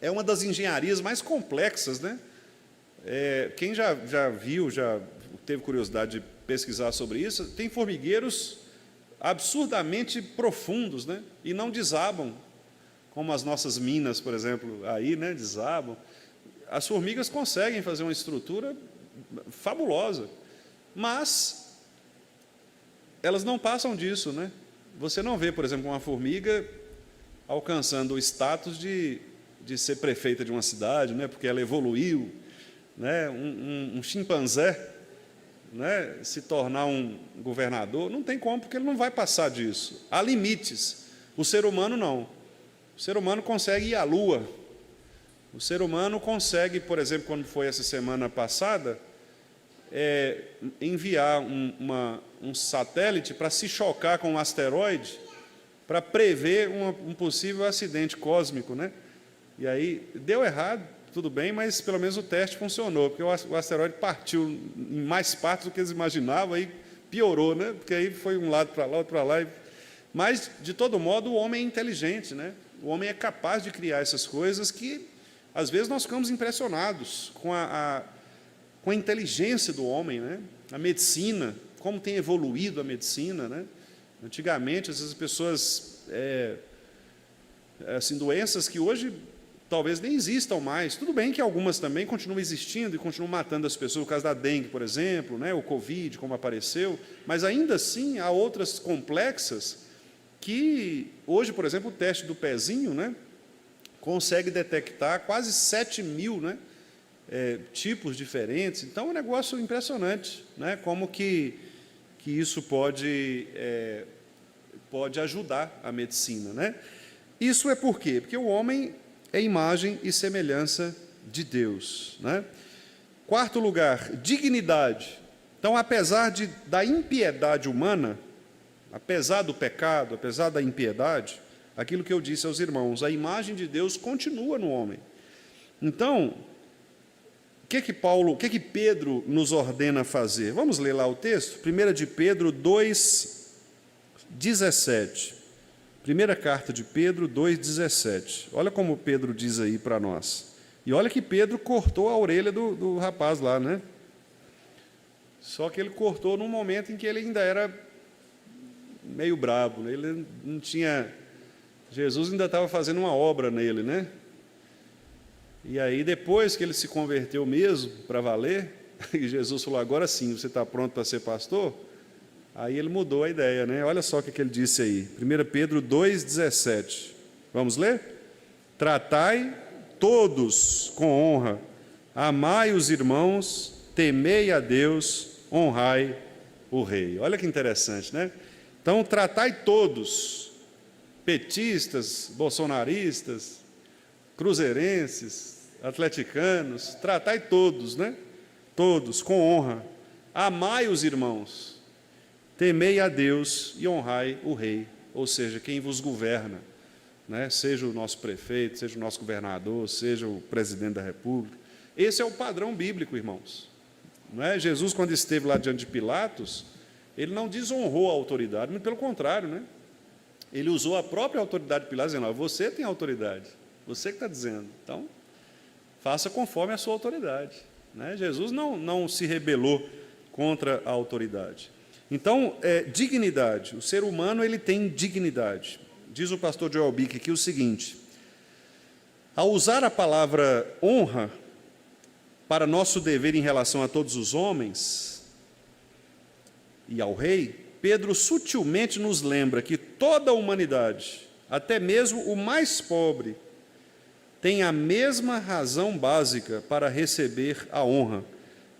é uma das engenharias mais complexas, né? Quem já viu, já teve curiosidade de pesquisar sobre isso, tem formigueiros absurdamente profundos, né? E não desabam, como as nossas minas, por exemplo, aí, né, desabam. As formigas conseguem fazer uma estrutura fabulosa, mas elas não passam disso, né? Você não vê, por exemplo, uma formiga alcançando o status de ser prefeita de uma cidade, né, porque ela evoluiu, né, um chimpanzé, né, se tornar um governador, não tem como, porque ele não vai passar disso. Há limites. O ser humano não. O ser humano consegue ir à Lua. O ser humano consegue, por exemplo, quando foi essa semana passada, enviar um satélite para se chocar com um asteroide, para prever um possível acidente cósmico, né? E aí deu errado, tudo bem, mas pelo menos o teste funcionou, porque o asteroide partiu em mais partes do que eles imaginavam, aí piorou, né? Porque aí foi um lado para lá, outro para lá. Mas, de todo modo, o homem é inteligente, né? O homem é capaz de criar essas coisas que, às vezes, nós ficamos impressionados com a inteligência do homem, né? A medicina, como tem evoluído a medicina, né? Antigamente, às vezes, as pessoas, assim, doenças que hoje talvez nem existam mais. Tudo bem que algumas também continuam existindo e continuam matando as pessoas, o caso da dengue, por exemplo, né? O Covid, como apareceu, mas ainda assim há outras complexas que hoje, por exemplo, o teste do pezinho, né, consegue detectar quase 7.000, né, tipos diferentes. Então, é um negócio impressionante, né, como que isso pode ajudar a medicina, né? Isso é por quê? Porque o homem é imagem e semelhança de Deus, né? Quarto lugar, dignidade. Então, apesar da impiedade humana, apesar do pecado, apesar da impiedade, aquilo que eu disse aos irmãos, a imagem de Deus continua no homem. Então, o que Pedro nos ordena fazer? Vamos ler lá o texto? 1 de Pedro 2,17. Primeira carta de Pedro 2,17. Olha como Pedro diz aí para nós. E olha que Pedro cortou a orelha do rapaz lá, né? Só que ele cortou num momento em que ele ainda era meio brabo, né? Ele não tinha... Jesus ainda estava fazendo uma obra nele, né? E aí, depois que ele se converteu mesmo, para valer, e Jesus falou, agora sim, você está pronto para ser pastor? Aí ele mudou a ideia, né? Olha só o que ele disse aí, 1 Pedro 2,17. Vamos ler? Tratai todos com honra, amai os irmãos, temei a Deus, honrai o rei. Olha que interessante, né? Então, tratai todos, petistas, bolsonaristas, cruzeirenses, atleticanos, tratai todos, né? Todos, com honra. Amai os irmãos, temei a Deus e honrai o rei, ou seja, quem vos governa, né? Seja o nosso prefeito, seja o nosso governador, seja o presidente da República. Esse é o padrão bíblico, irmãos. Não é? Jesus, quando esteve lá diante de Pilatos, ele não desonrou a autoridade, mas pelo contrário, né? Ele usou a própria autoridade de Pilatos, dizendo, você tem autoridade, você que está dizendo, então, faça conforme a sua autoridade, né? Jesus não se rebelou contra a autoridade. Então, dignidade, o ser humano ele tem dignidade. Diz o pastor Joel Bick aqui o seguinte, ao usar a palavra honra para nosso dever em relação a todos os homens e ao rei, Pedro sutilmente nos lembra que toda a humanidade, até mesmo o mais pobre, tem a mesma razão básica para receber a honra,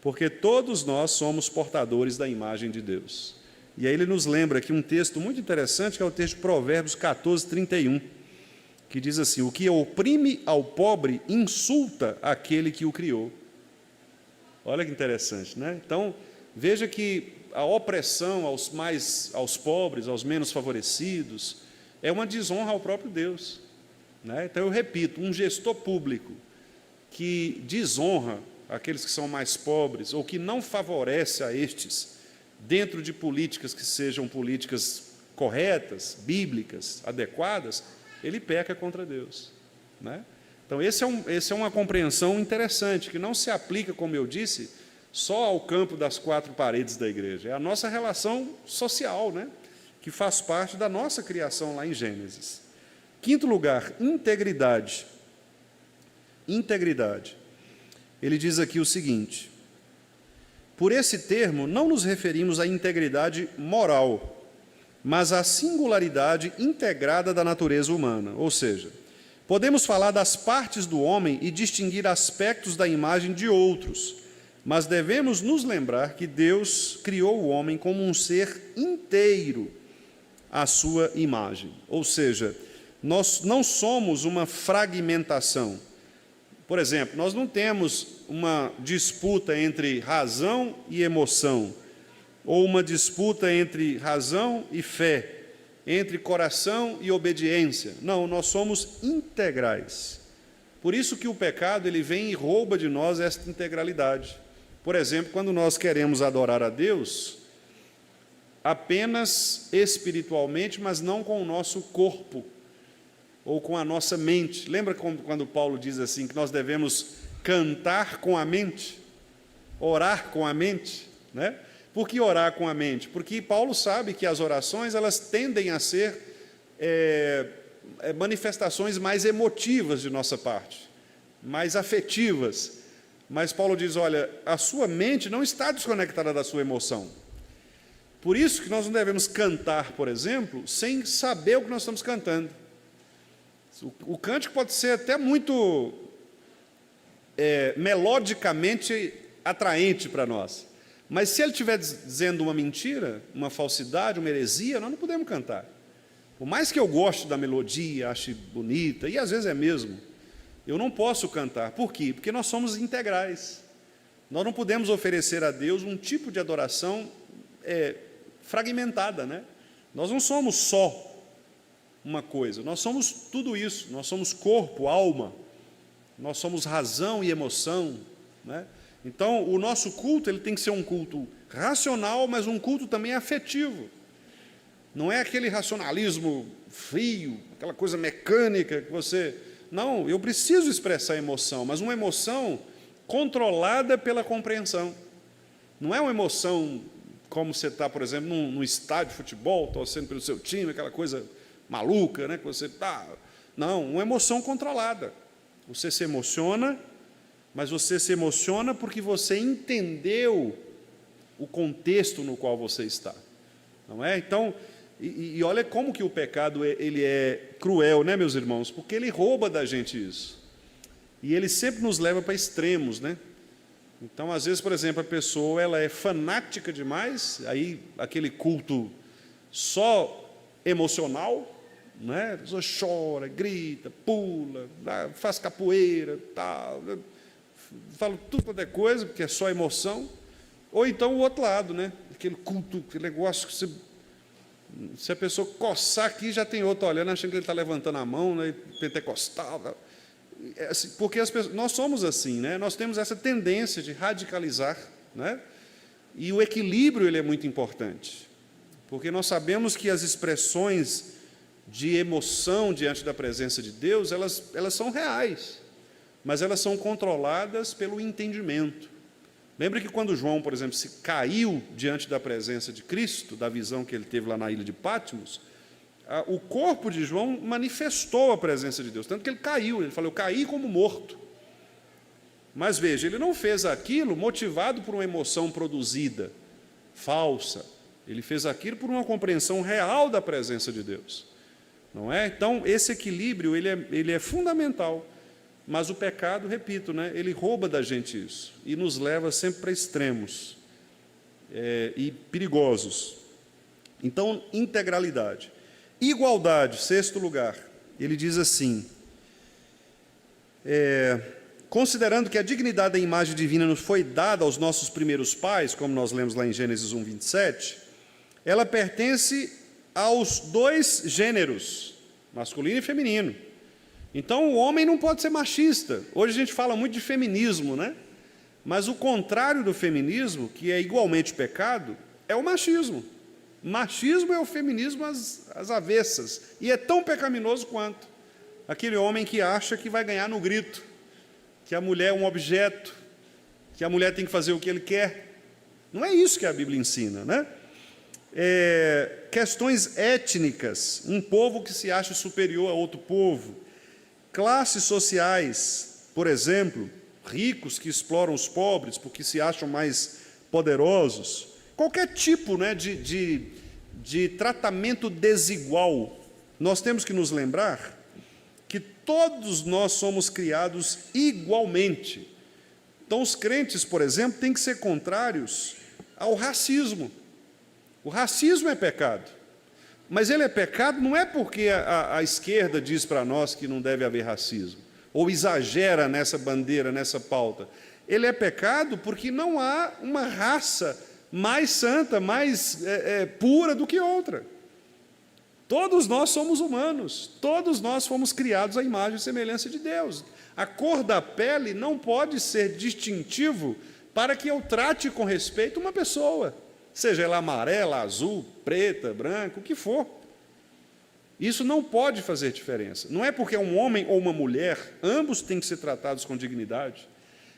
porque todos nós somos portadores da imagem de Deus. E aí ele nos lembra aqui um texto muito interessante, que é o texto de Provérbios 14, 31, que diz assim: o que oprime ao pobre insulta aquele que o criou. Olha que interessante, né? Então, veja que a opressão aos pobres, aos menos favorecidos, é uma desonra ao próprio Deus, né? Então, eu repito, um gestor público que desonra aqueles que são mais pobres, ou que não favorece a estes, dentro de políticas que sejam políticas corretas, bíblicas, adequadas, ele peca contra Deus, né? Então, essa é uma compreensão interessante, que não se aplica, como eu disse, só ao campo das quatro paredes da igreja. É a nossa relação social, né? Que faz parte da nossa criação lá em Gênesis. Quinto lugar, integridade. Integridade. Ele diz aqui o seguinte: por esse termo, não nos referimos à integridade moral, mas à singularidade integrada da natureza humana. Ou seja, podemos falar das partes do homem e distinguir aspectos da imagem de outros, mas devemos nos lembrar que Deus criou o homem como um ser inteiro à sua imagem. Ou seja, nós não somos uma fragmentação. Por exemplo, nós não temos uma disputa entre razão e emoção, ou uma disputa entre razão e fé, entre coração e obediência. Não, nós somos integrais. Por isso que o pecado ele vem e rouba de nós esta integralidade. Por exemplo, quando nós queremos adorar a Deus apenas espiritualmente, mas não com o nosso corpo, ou com a nossa mente. Lembra quando Paulo diz assim, que nós devemos cantar com a mente, orar com a mente, né? Por que orar com a mente? Porque Paulo sabe que as orações elas tendem a ser manifestações mais emotivas de nossa parte, mais afetivas. Mas Paulo diz, olha, a sua mente não está desconectada da sua emoção. Por isso que nós não devemos cantar, por exemplo, sem saber o que nós estamos cantando. O cântico pode ser até muito melodicamente atraente para nós, mas se ele estiver dizendo uma mentira, uma falsidade, uma heresia, nós não podemos cantar. Por mais que eu goste da melodia, ache bonita, e às vezes é mesmo, eu não posso cantar. Por quê? Porque nós somos integrais. Nós não podemos oferecer a Deus um tipo de adoração fragmentada, né? Nós não somos só uma coisa, nós somos tudo isso, nós somos corpo, alma, nós somos razão e emoção, né? Então, o nosso culto ele tem que ser um culto racional, mas um culto também afetivo. Não é aquele racionalismo frio, aquela coisa mecânica que você... Não, eu preciso expressar emoção, mas uma emoção controlada pela compreensão. Não é uma emoção como você está, por exemplo, num estádio de futebol, torcendo pelo seu time, aquela coisa maluca, né, que você está... Não, uma emoção controlada. Você se emociona, mas você se emociona porque você entendeu o contexto no qual você está. Não é? Então, e olha como que o pecado ele é cruel, né, meus irmãos? Porque ele rouba da gente isso. E ele sempre nos leva para extremos, né? Então, às vezes, por exemplo, a pessoa ela é fanática demais, aí aquele culto só emocional, né? A pessoa chora, grita, pula, faz capoeira, tal, fala tudo quanto é coisa, porque é só emoção. Ou então o outro lado, né? Aquele culto, aquele negócio que se a pessoa coçar aqui, já tem outro olhando, achando que ele está levantando a mão, né? Pentecostal. Porque nós somos assim, né? Nós temos essa tendência de radicalizar, né? E o equilíbrio ele é muito importante, porque nós sabemos que as expressões de emoção diante da presença de Deus, elas são reais, mas elas são controladas pelo entendimento. Lembra que quando João, por exemplo, se caiu diante da presença de Cristo, da visão que ele teve lá na ilha de Patmos, o corpo de João manifestou a presença de Deus, tanto que ele caiu, ele falou, eu caí como morto. Mas veja, ele não fez aquilo motivado por uma emoção produzida, falsa, ele fez aquilo por uma compreensão real da presença de Deus. Não é? Então, esse equilíbrio ele é fundamental, mas o pecado, repito, né, ele rouba da gente isso, e nos leva sempre para extremos e perigosos. Então, integralidade. Igualdade, sexto lugar. Ele diz assim, considerando que a dignidade da imagem divina nos foi dada aos nossos primeiros pais, como nós lemos lá em Gênesis 1, 27, ela pertence aos dois gêneros, masculino e feminino. Então, o homem não pode ser machista. Hoje a gente fala muito de feminismo, né? Mas o contrário do feminismo, que é igualmente pecado, é o machismo. Machismo é o feminismo às avessas, e é tão pecaminoso quanto aquele homem que acha que vai ganhar no grito, que a mulher é um objeto, que a mulher tem que fazer o que ele quer. Não é isso que a Bíblia ensina, né? Questões étnicas, um povo que se acha superior a outro povo, classes sociais, por exemplo, ricos que exploram os pobres porque se acham mais poderosos, qualquer tipo, né, de tratamento desigual. Nós temos que nos lembrar que todos nós somos criados igualmente. Então, os crentes, por exemplo, têm que ser contrários ao racismo. O racismo é pecado, mas ele é pecado não é porque a esquerda diz para nós que não deve haver racismo, ou exagera nessa bandeira, nessa pauta. Ele é pecado porque não há uma raça mais santa, mais pura do que outra. Todos nós somos humanos, todos nós fomos criados à imagem e semelhança de Deus. A cor da pele não pode ser distintivo para que eu trate com respeito uma pessoa, seja ela amarela, azul, preta, branca, o que for. Isso não pode fazer diferença. Não é porque é um homem ou uma mulher, ambos têm que ser tratados com dignidade.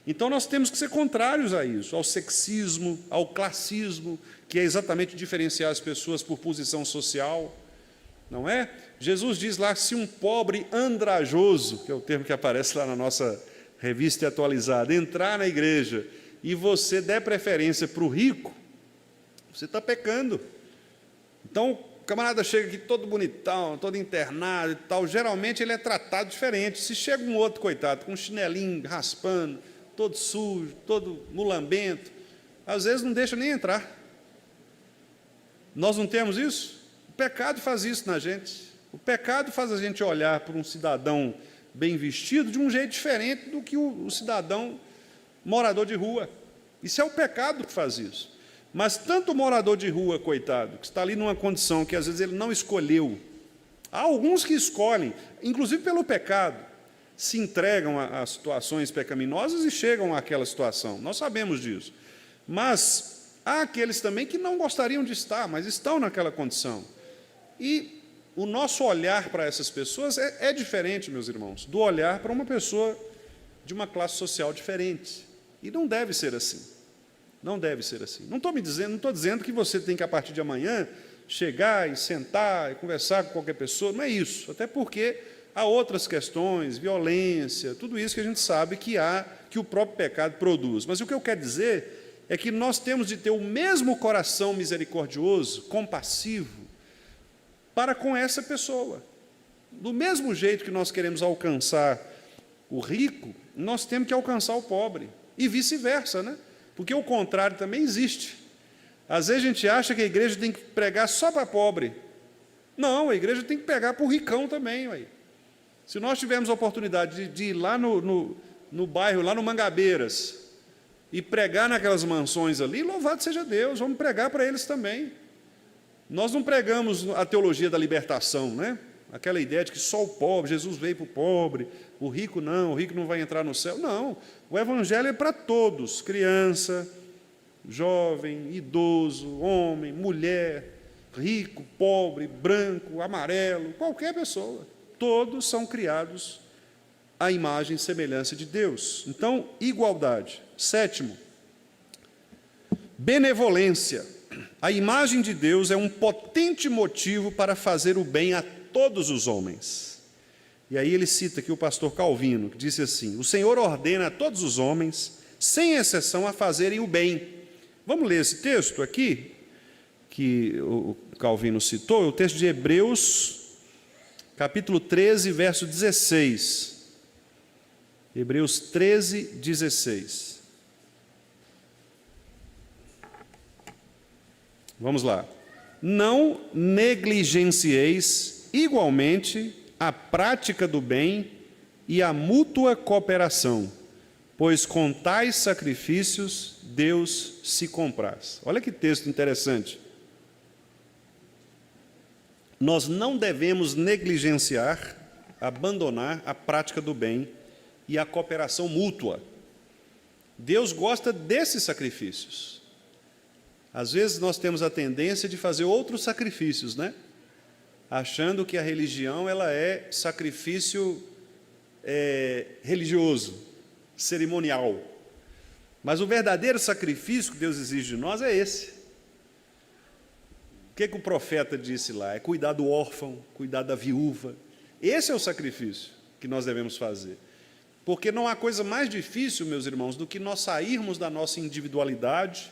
Então, nós temos que ser contrários a isso, ao sexismo, ao classismo, que é exatamente diferenciar as pessoas por posição social, não é? Jesus diz lá, se um pobre andrajoso, que é o termo que aparece lá na nossa revista atualizada, entrar na igreja e você der preferência para o rico, você está pecando. Então, o camarada chega aqui todo bonitão, todo internado e tal, geralmente ele é tratado diferente. Se chega um outro, coitado, com um chinelinho raspando, todo sujo, todo mulambento, às vezes não deixa nem entrar. Nós não temos isso? O pecado faz isso na gente. O pecado faz a gente olhar para um cidadão bem vestido de um jeito diferente do que o cidadão morador de rua. Isso é o pecado que faz isso. Mas tanto o morador de rua, coitado, que está ali numa condição que às vezes ele não escolheu, há alguns que escolhem, inclusive pelo pecado, se entregam a situações pecaminosas e chegam àquela situação. Nós sabemos disso. Mas há aqueles também que não gostariam de estar, mas estão naquela condição. E o nosso olhar para essas pessoas é diferente, meus irmãos, do olhar para uma pessoa de uma classe social diferente. E não deve ser assim. Não deve ser assim. Não estou dizendo que você tem que, a partir de amanhã, chegar e sentar e conversar com qualquer pessoa. Não é isso. Até porque há outras questões, violência, tudo isso que a gente sabe que o próprio pecado produz. Mas o que eu quero dizer é que nós temos de ter o mesmo coração misericordioso, compassivo, para com essa pessoa. Do mesmo jeito que nós queremos alcançar o rico, nós temos que alcançar o pobre. E vice-versa, né? Porque o contrário também existe. Às vezes a gente acha que a igreja tem que pregar só para pobre. Não, a igreja tem que pregar para o ricão também. Ué. Se nós tivermos a oportunidade de ir lá no bairro, lá no Mangabeiras, e pregar naquelas mansões ali, louvado seja Deus, vamos pregar para eles também. Nós não pregamos a teologia da libertação, né? Aquela ideia de que só o pobre, Jesus veio para o pobre, o rico não vai entrar no céu. Não, o evangelho é para todos, criança, jovem, idoso, homem, mulher, rico, pobre, branco, amarelo, qualquer pessoa. Todos são criados à imagem e semelhança de Deus. Então, igualdade. Sétimo, benevolência. A imagem de Deus é um potente motivo para fazer o bem a todos os homens. E aí ele cita aqui o pastor Calvino, que disse assim, o Senhor ordena a todos os homens, sem exceção, a fazerem o bem. Vamos ler esse texto aqui, que o Calvino citou, é o texto de Hebreus, capítulo 13, verso 16. Hebreus 13, 16. Vamos lá. não negligencieis igualmente a prática do bem e a mútua cooperação, pois com tais sacrifícios Deus se compraz. Olha que texto interessante. Nós não devemos negligenciar, abandonar a prática do bem e a cooperação mútua. Deus gosta desses sacrifícios. Às vezes nós temos a tendência de fazer outros sacrifícios, né? Achando que a religião ela é sacrifício religioso, cerimonial. Mas o verdadeiro sacrifício que Deus exige de nós é esse. O que o profeta disse lá? É cuidar do órfão, cuidar da viúva. Esse é o sacrifício que nós devemos fazer. Porque não há coisa mais difícil, meus irmãos, do que nós sairmos da nossa individualidade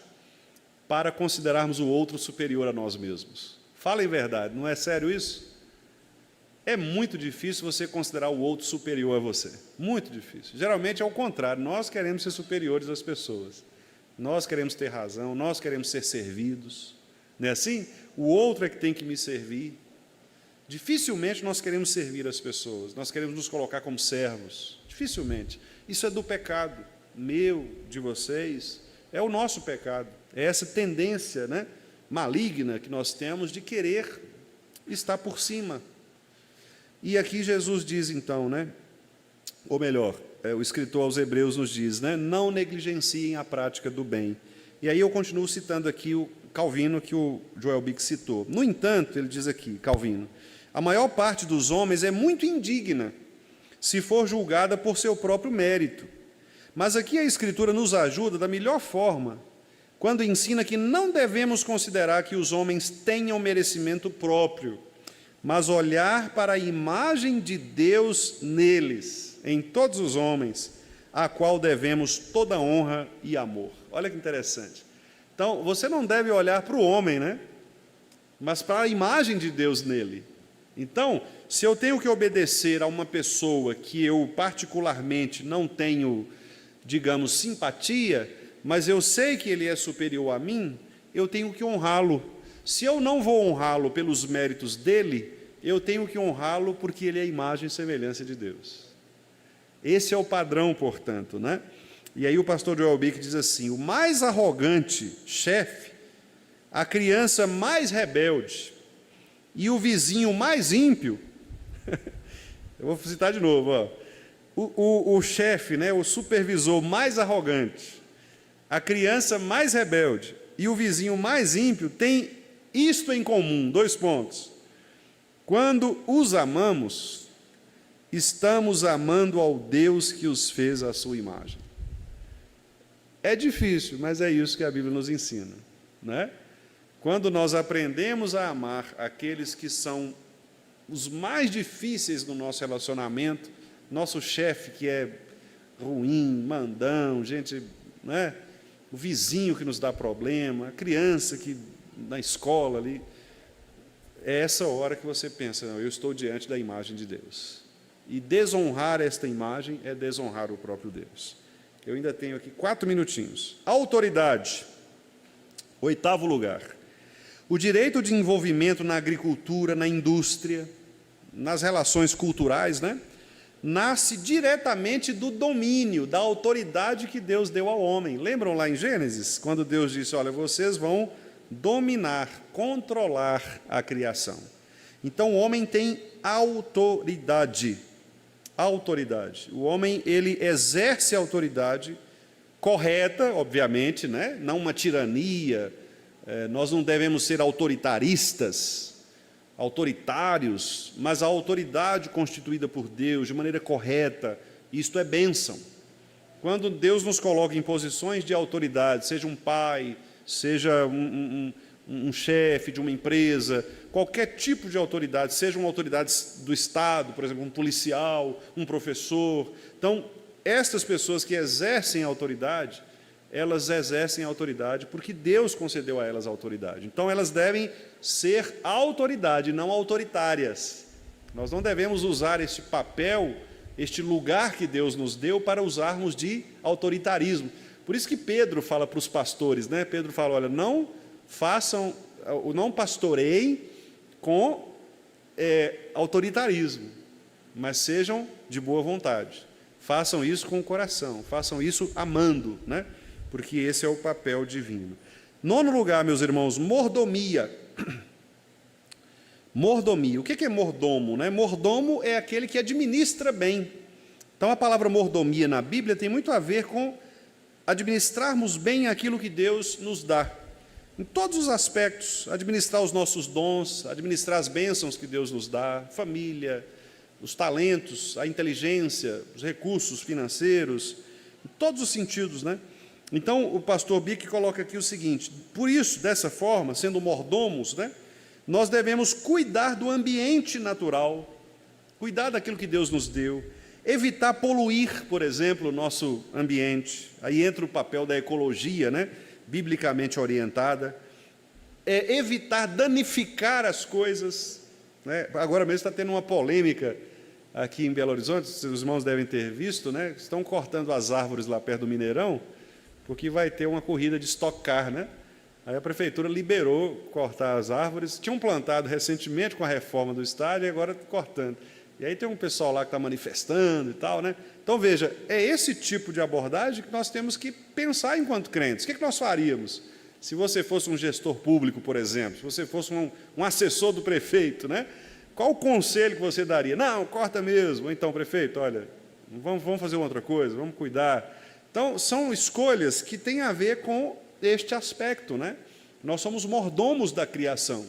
para considerarmos o outro superior a nós mesmos. Falem verdade, não é sério isso? É muito difícil você considerar o outro superior a você. Muito difícil. Geralmente é o contrário, nós queremos ser superiores às pessoas. Nós queremos ter razão, nós queremos ser servidos. Não é assim? O outro é que tem que me servir. Dificilmente nós queremos servir as pessoas, nós queremos nos colocar como servos. Dificilmente. Isso é do pecado, meu, de vocês, é o nosso pecado. É essa tendência, né, maligna que nós temos de querer estar por cima. E aqui Jesus diz então, né, ou melhor, o escritor aos Hebreus nos diz, né, não negligenciem a prática do bem. E aí eu continuo citando aqui o Calvino, que o Joel Bick citou. No entanto, ele diz aqui, Calvino, a maior parte dos homens é muito indigna se for julgada por seu próprio mérito. Mas aqui a Escritura nos ajuda da melhor forma, quando ensina que não devemos considerar que os homens tenham merecimento próprio, mas olhar para a imagem de Deus neles, em todos os homens, a qual devemos toda honra e amor. Olha que interessante. Então, você não deve olhar para o homem, né? Mas para a imagem de Deus nele. Então, se eu tenho que obedecer a uma pessoa que eu particularmente não tenho, digamos, simpatia, mas eu sei que ele é superior a mim, eu tenho que honrá-lo. Se eu não vou honrá-lo pelos méritos dele, eu tenho que honrá-lo porque ele é a imagem e semelhança de Deus. Esse é o padrão, portanto, né? E aí o pastor Joel Bick diz assim, o mais arrogante chefe, a criança mais rebelde e o vizinho mais ímpio, eu vou citar de novo, ó, o chefe, né, o supervisor mais arrogante, a criança mais rebelde e o vizinho mais ímpio têm isto em comum, 2 pontos. Quando os amamos, estamos amando ao Deus que os fez à sua imagem. É difícil, mas é isso que a Bíblia nos ensina, né? Quando nós aprendemos a amar aqueles que são os mais difíceis no nosso relacionamento, nosso chefe que é ruim, mandão, gente, né? O vizinho que nos dá problema, a criança que na escola ali, é essa hora que você pensa, não, eu estou diante da imagem de Deus. E desonrar esta imagem é desonrar o próprio Deus. Eu ainda tenho aqui 4 minutinhos. Autoridade. 8º lugar. O direito de envolvimento na agricultura, na indústria, nas relações culturais, né, nasce diretamente do domínio, da autoridade que Deus deu ao homem. Lembram lá em Gênesis, quando Deus disse, olha, vocês vão dominar, controlar a criação. Então o homem tem autoridade. Autoridade. O homem, ele exerce a autoridade correta, obviamente, né? Não uma tirania. Nós não devemos ser autoritaristas, autoritários, mas a autoridade constituída por Deus de maneira correta, isto é bênção. Quando Deus nos coloca em posições de autoridade, seja um pai, seja um chefe de uma empresa, qualquer tipo de autoridade, seja uma autoridade do Estado, por exemplo, um policial, um professor. Então, estas pessoas que exercem a autoridade, elas exercem a autoridade porque Deus concedeu a elas a autoridade. Então, elas devem ser autoridade, não autoritárias. Nós não devemos usar este papel, este lugar que Deus nos deu para usarmos de autoritarismo. Por isso que Pedro fala para os pastores, né? Pedro fala, olha, não façam não pastoreiem com autoritarismo, mas sejam de boa vontade. Façam isso com o coração, façam isso amando, né? Porque esse é o papel divino. Nono lugar, meus irmãos, mordomia. Mordomia. O que é mordomo, né? Mordomo é aquele que administra bem. Então, a palavra mordomia na Bíblia tem muito a ver com administrarmos bem aquilo que Deus nos dá. Em todos os aspectos, administrar os nossos dons, administrar as bênçãos que Deus nos dá, família, os talentos, a inteligência, os recursos financeiros, em todos os sentidos, né? Então, o pastor Bick coloca aqui o seguinte: por isso, dessa forma, sendo mordomos, né, nós devemos cuidar do ambiente natural, cuidar daquilo que Deus nos deu, evitar poluir, por exemplo, o nosso ambiente. Aí entra o papel da ecologia, né, biblicamente orientada. Evitar danificar as coisas, né? Agora mesmo está tendo uma polêmica aqui em Belo Horizonte, os irmãos devem ter visto, né? Estão cortando as árvores lá perto do Mineirão, porque vai ter uma corrida de Stock Car, né? Aí a prefeitura liberou cortar as árvores, tinham plantado recentemente com a reforma do estádio e agora cortando. E aí tem um pessoal lá que está manifestando e tal, né? Então, veja, é esse tipo de abordagem que nós temos que pensar enquanto crentes. O que nós faríamos se você fosse um gestor público, por exemplo, se você fosse um assessor do prefeito, né? Qual o conselho que você daria? Não, corta mesmo. Ou então, prefeito, olha, vamos fazer outra coisa, vamos cuidar. Então, são escolhas que têm a ver com este aspecto, né? Nós somos mordomos da criação.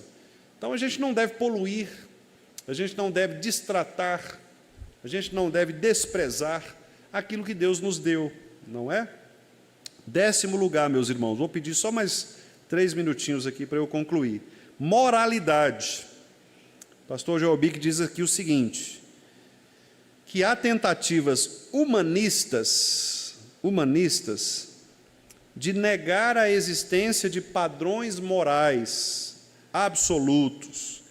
Então, a gente não deve poluir, a gente não deve destratar, a gente não deve desprezar aquilo que Deus nos deu, não é? 10º lugar, meus irmãos, vou pedir só mais 3 minutinhos aqui para eu concluir. Moralidade. O pastor Joelbick diz aqui o seguinte, que há tentativas humanistas de negar a existência de padrões morais absolutos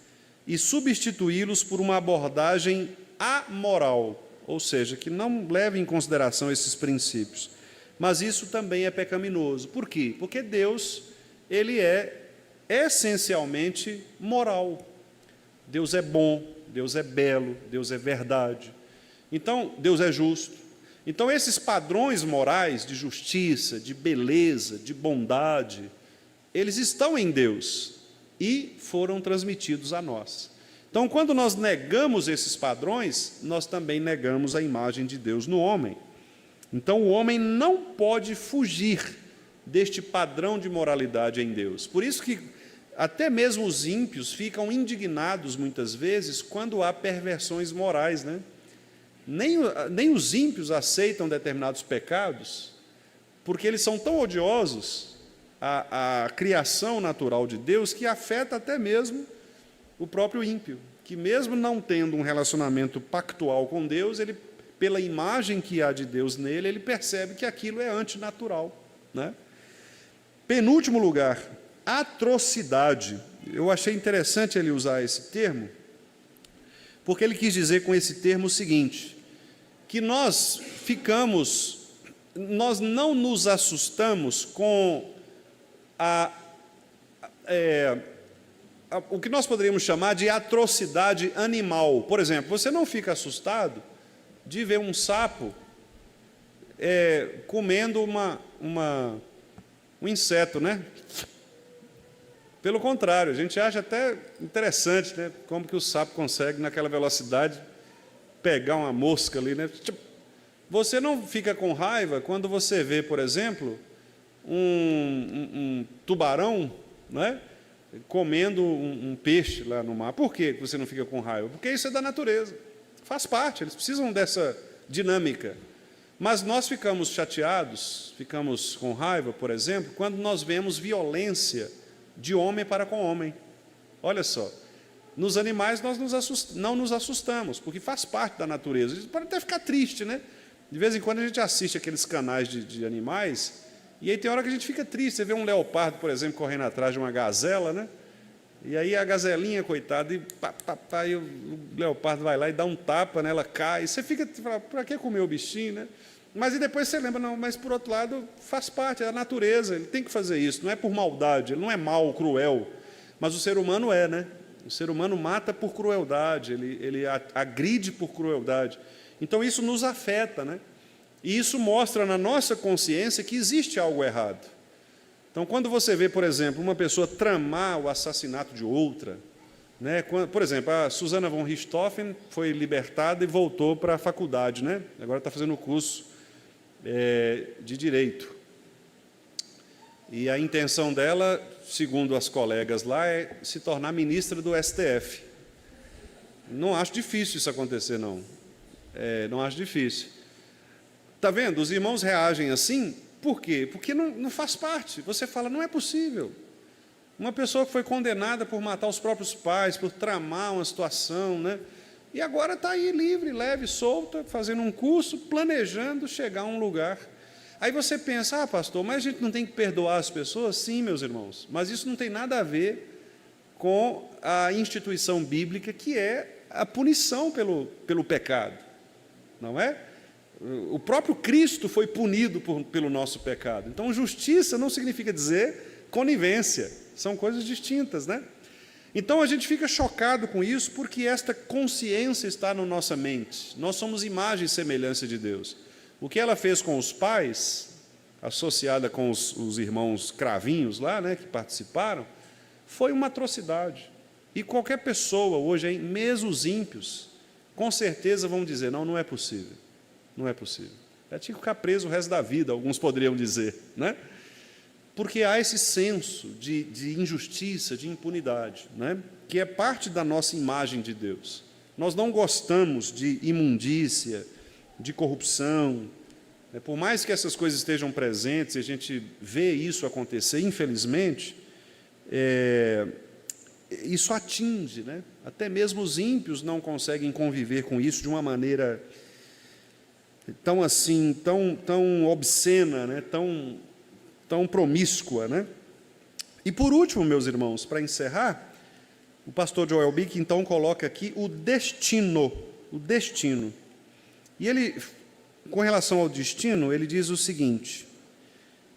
e substituí-los por uma abordagem amoral, ou seja, que não leva em consideração esses princípios. Mas isso também é pecaminoso. Por quê? Porque Deus, ele é essencialmente moral. Deus é bom, Deus é belo, Deus é verdade. Então, Deus é justo. Então, esses padrões morais de justiça, de beleza, de bondade, eles estão em Deus e foram transmitidos a nós. Então, quando nós negamos esses padrões, nós também negamos a imagem de Deus no homem. Então, o homem não pode fugir deste padrão de moralidade em Deus. Por isso que até mesmo os ímpios ficam indignados, muitas vezes, quando há perversões morais, né? Nem os ímpios aceitam determinados pecados, porque eles são tão odiosos à criação natural de Deus, que afeta até mesmo o próprio ímpio, que mesmo não tendo um relacionamento pactual com Deus, ele, pela imagem que há de Deus nele, ele percebe que aquilo é antinatural, né? Penúltimo lugar, atrocidade. Eu achei interessante ele usar esse termo, porque ele quis dizer com esse termo o seguinte, que nós não nos assustamos com o que nós poderíamos chamar de atrocidade animal. Por exemplo, você não fica assustado de ver um sapo comendo um inseto, né? Pelo contrário, a gente acha até interessante, né, como que o sapo consegue, naquela velocidade, pegar uma mosca ali, né? Você não fica com raiva quando você vê, por exemplo, um tubarão, né, comendo um peixe lá no mar. Por que você não fica com raiva? Porque isso é da natureza, faz parte, eles precisam dessa dinâmica. Mas nós ficamos chateados, ficamos com raiva, por exemplo, quando nós vemos violência de homem para com homem. Olha só, nos animais nós não nos assustamos, porque faz parte da natureza. A gente pode até ficar triste, né? De vez em quando a gente assiste aqueles canais de animais, e aí tem hora que a gente fica triste. Você vê um leopardo, por exemplo, correndo atrás de uma gazela, né? E aí a gazelinha, coitada, e o leopardo vai lá e dá um tapa, né? Ela cai, e você fica, para que comer o bichinho, né? Mas e depois você lembra, não, mas por outro lado, faz parte, é a natureza, ele tem que fazer isso, não é por maldade, ele não é mau, cruel, Mas o ser humano né? O ser humano mata por crueldade, ele agride por crueldade. Então, isso nos afeta, né? E isso mostra na nossa consciência que existe algo errado. Então, quando você vê, por exemplo, uma pessoa tramar o assassinato de outra, né? Por exemplo, a Susana von Richthofen foi libertada e voltou para a faculdade, né? Agora está fazendo o curso de Direito. E a intenção dela, segundo as colegas lá, é se tornar ministra do STF. Não acho difícil isso acontecer, não. Não acho difícil. Está vendo? Os irmãos reagem assim, por quê? Porque não faz parte. Você fala, não é possível. Uma pessoa que foi condenada por matar os próprios pais, por tramar uma situação, né? E agora está aí livre, leve, solta, fazendo um curso, planejando chegar a um lugar. Aí você pensa, pastor, mas a gente não tem que perdoar as pessoas? Sim, meus irmãos, mas isso não tem nada a ver com a instituição bíblica, que é a punição pelo pecado, não é? O próprio Cristo foi punido pelo nosso pecado. Então, justiça não significa dizer conivência, são coisas distintas, né? Então, a gente fica chocado com isso, porque esta consciência está na nossa mente. Nós somos imagem e semelhança de Deus. O que ela fez com os pais, associada com os irmãos cravinhos lá, né, que participaram, foi uma atrocidade. E qualquer pessoa hoje, mesmo os ímpios, com certeza vão dizer, não é possível. Não é possível. Tinha que ficar preso o resto da vida, alguns poderiam dizer, né? Porque há esse senso de injustiça, de impunidade, né? Que é parte da nossa imagem de Deus. Nós não gostamos de imundícia, de corrupção. Por mais que essas coisas estejam presentes, e a gente vê isso acontecer, infelizmente, isso atinge, né? Até mesmo os ímpios não conseguem conviver com isso de uma maneira tão assim, tão obscena, né? tão promíscua, né? E por último, meus irmãos, para encerrar, o pastor Joel Bick então coloca aqui o destino. E ele, com relação ao destino, ele diz o seguinte: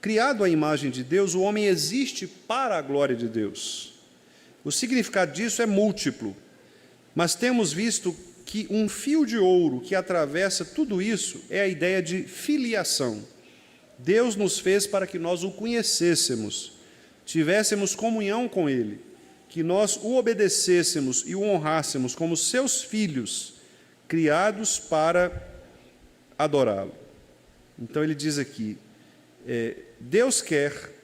criado à imagem de Deus, o homem existe para a glória de Deus. O significado disso é múltiplo, mas temos visto que um fio de ouro que atravessa tudo isso é a ideia de filiação. Deus nos fez para que nós o conhecêssemos, tivéssemos comunhão com Ele, que nós o obedecêssemos e o honrássemos como seus filhos, criados para adorá-lo. Então ele diz aqui, Deus quer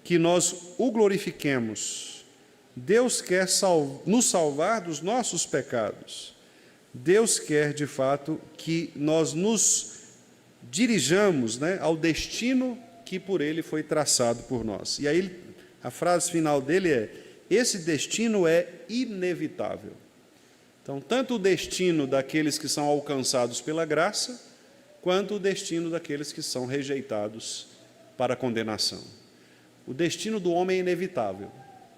que nós o glorifiquemos, Deus quer nos salvar dos nossos pecados, Deus quer, de fato, que nós nos dirijamos, né, ao destino que por Ele foi traçado por nós. E aí a frase final dele é: esse destino é inevitável. Então, tanto o destino daqueles que são alcançados pela graça, quanto o destino daqueles que são rejeitados para a condenação. O destino do homem é inevitável.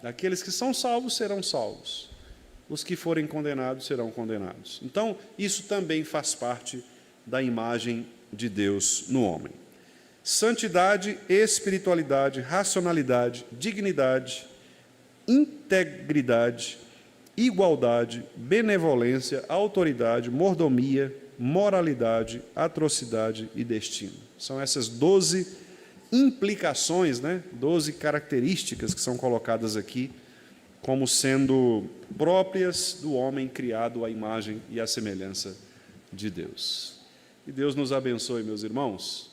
Aqueles que são salvos serão salvos. Os que forem condenados serão condenados. Então, isso também faz parte da imagem de Deus no homem. Santidade, espiritualidade, racionalidade, dignidade, integridade, igualdade, benevolência, autoridade, mordomia, moralidade, atrocidade e destino. São essas 12 implicações, né? 12 características que são colocadas aqui como sendo próprias do homem criado à imagem e à semelhança de Deus. Que Deus nos abençoe, meus irmãos.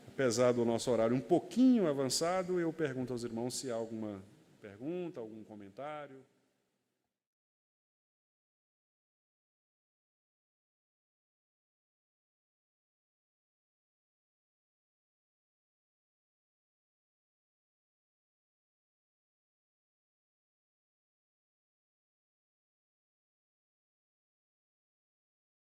Apesar do nosso horário um pouquinho avançado, eu pergunto aos irmãos se há alguma pergunta, algum comentário.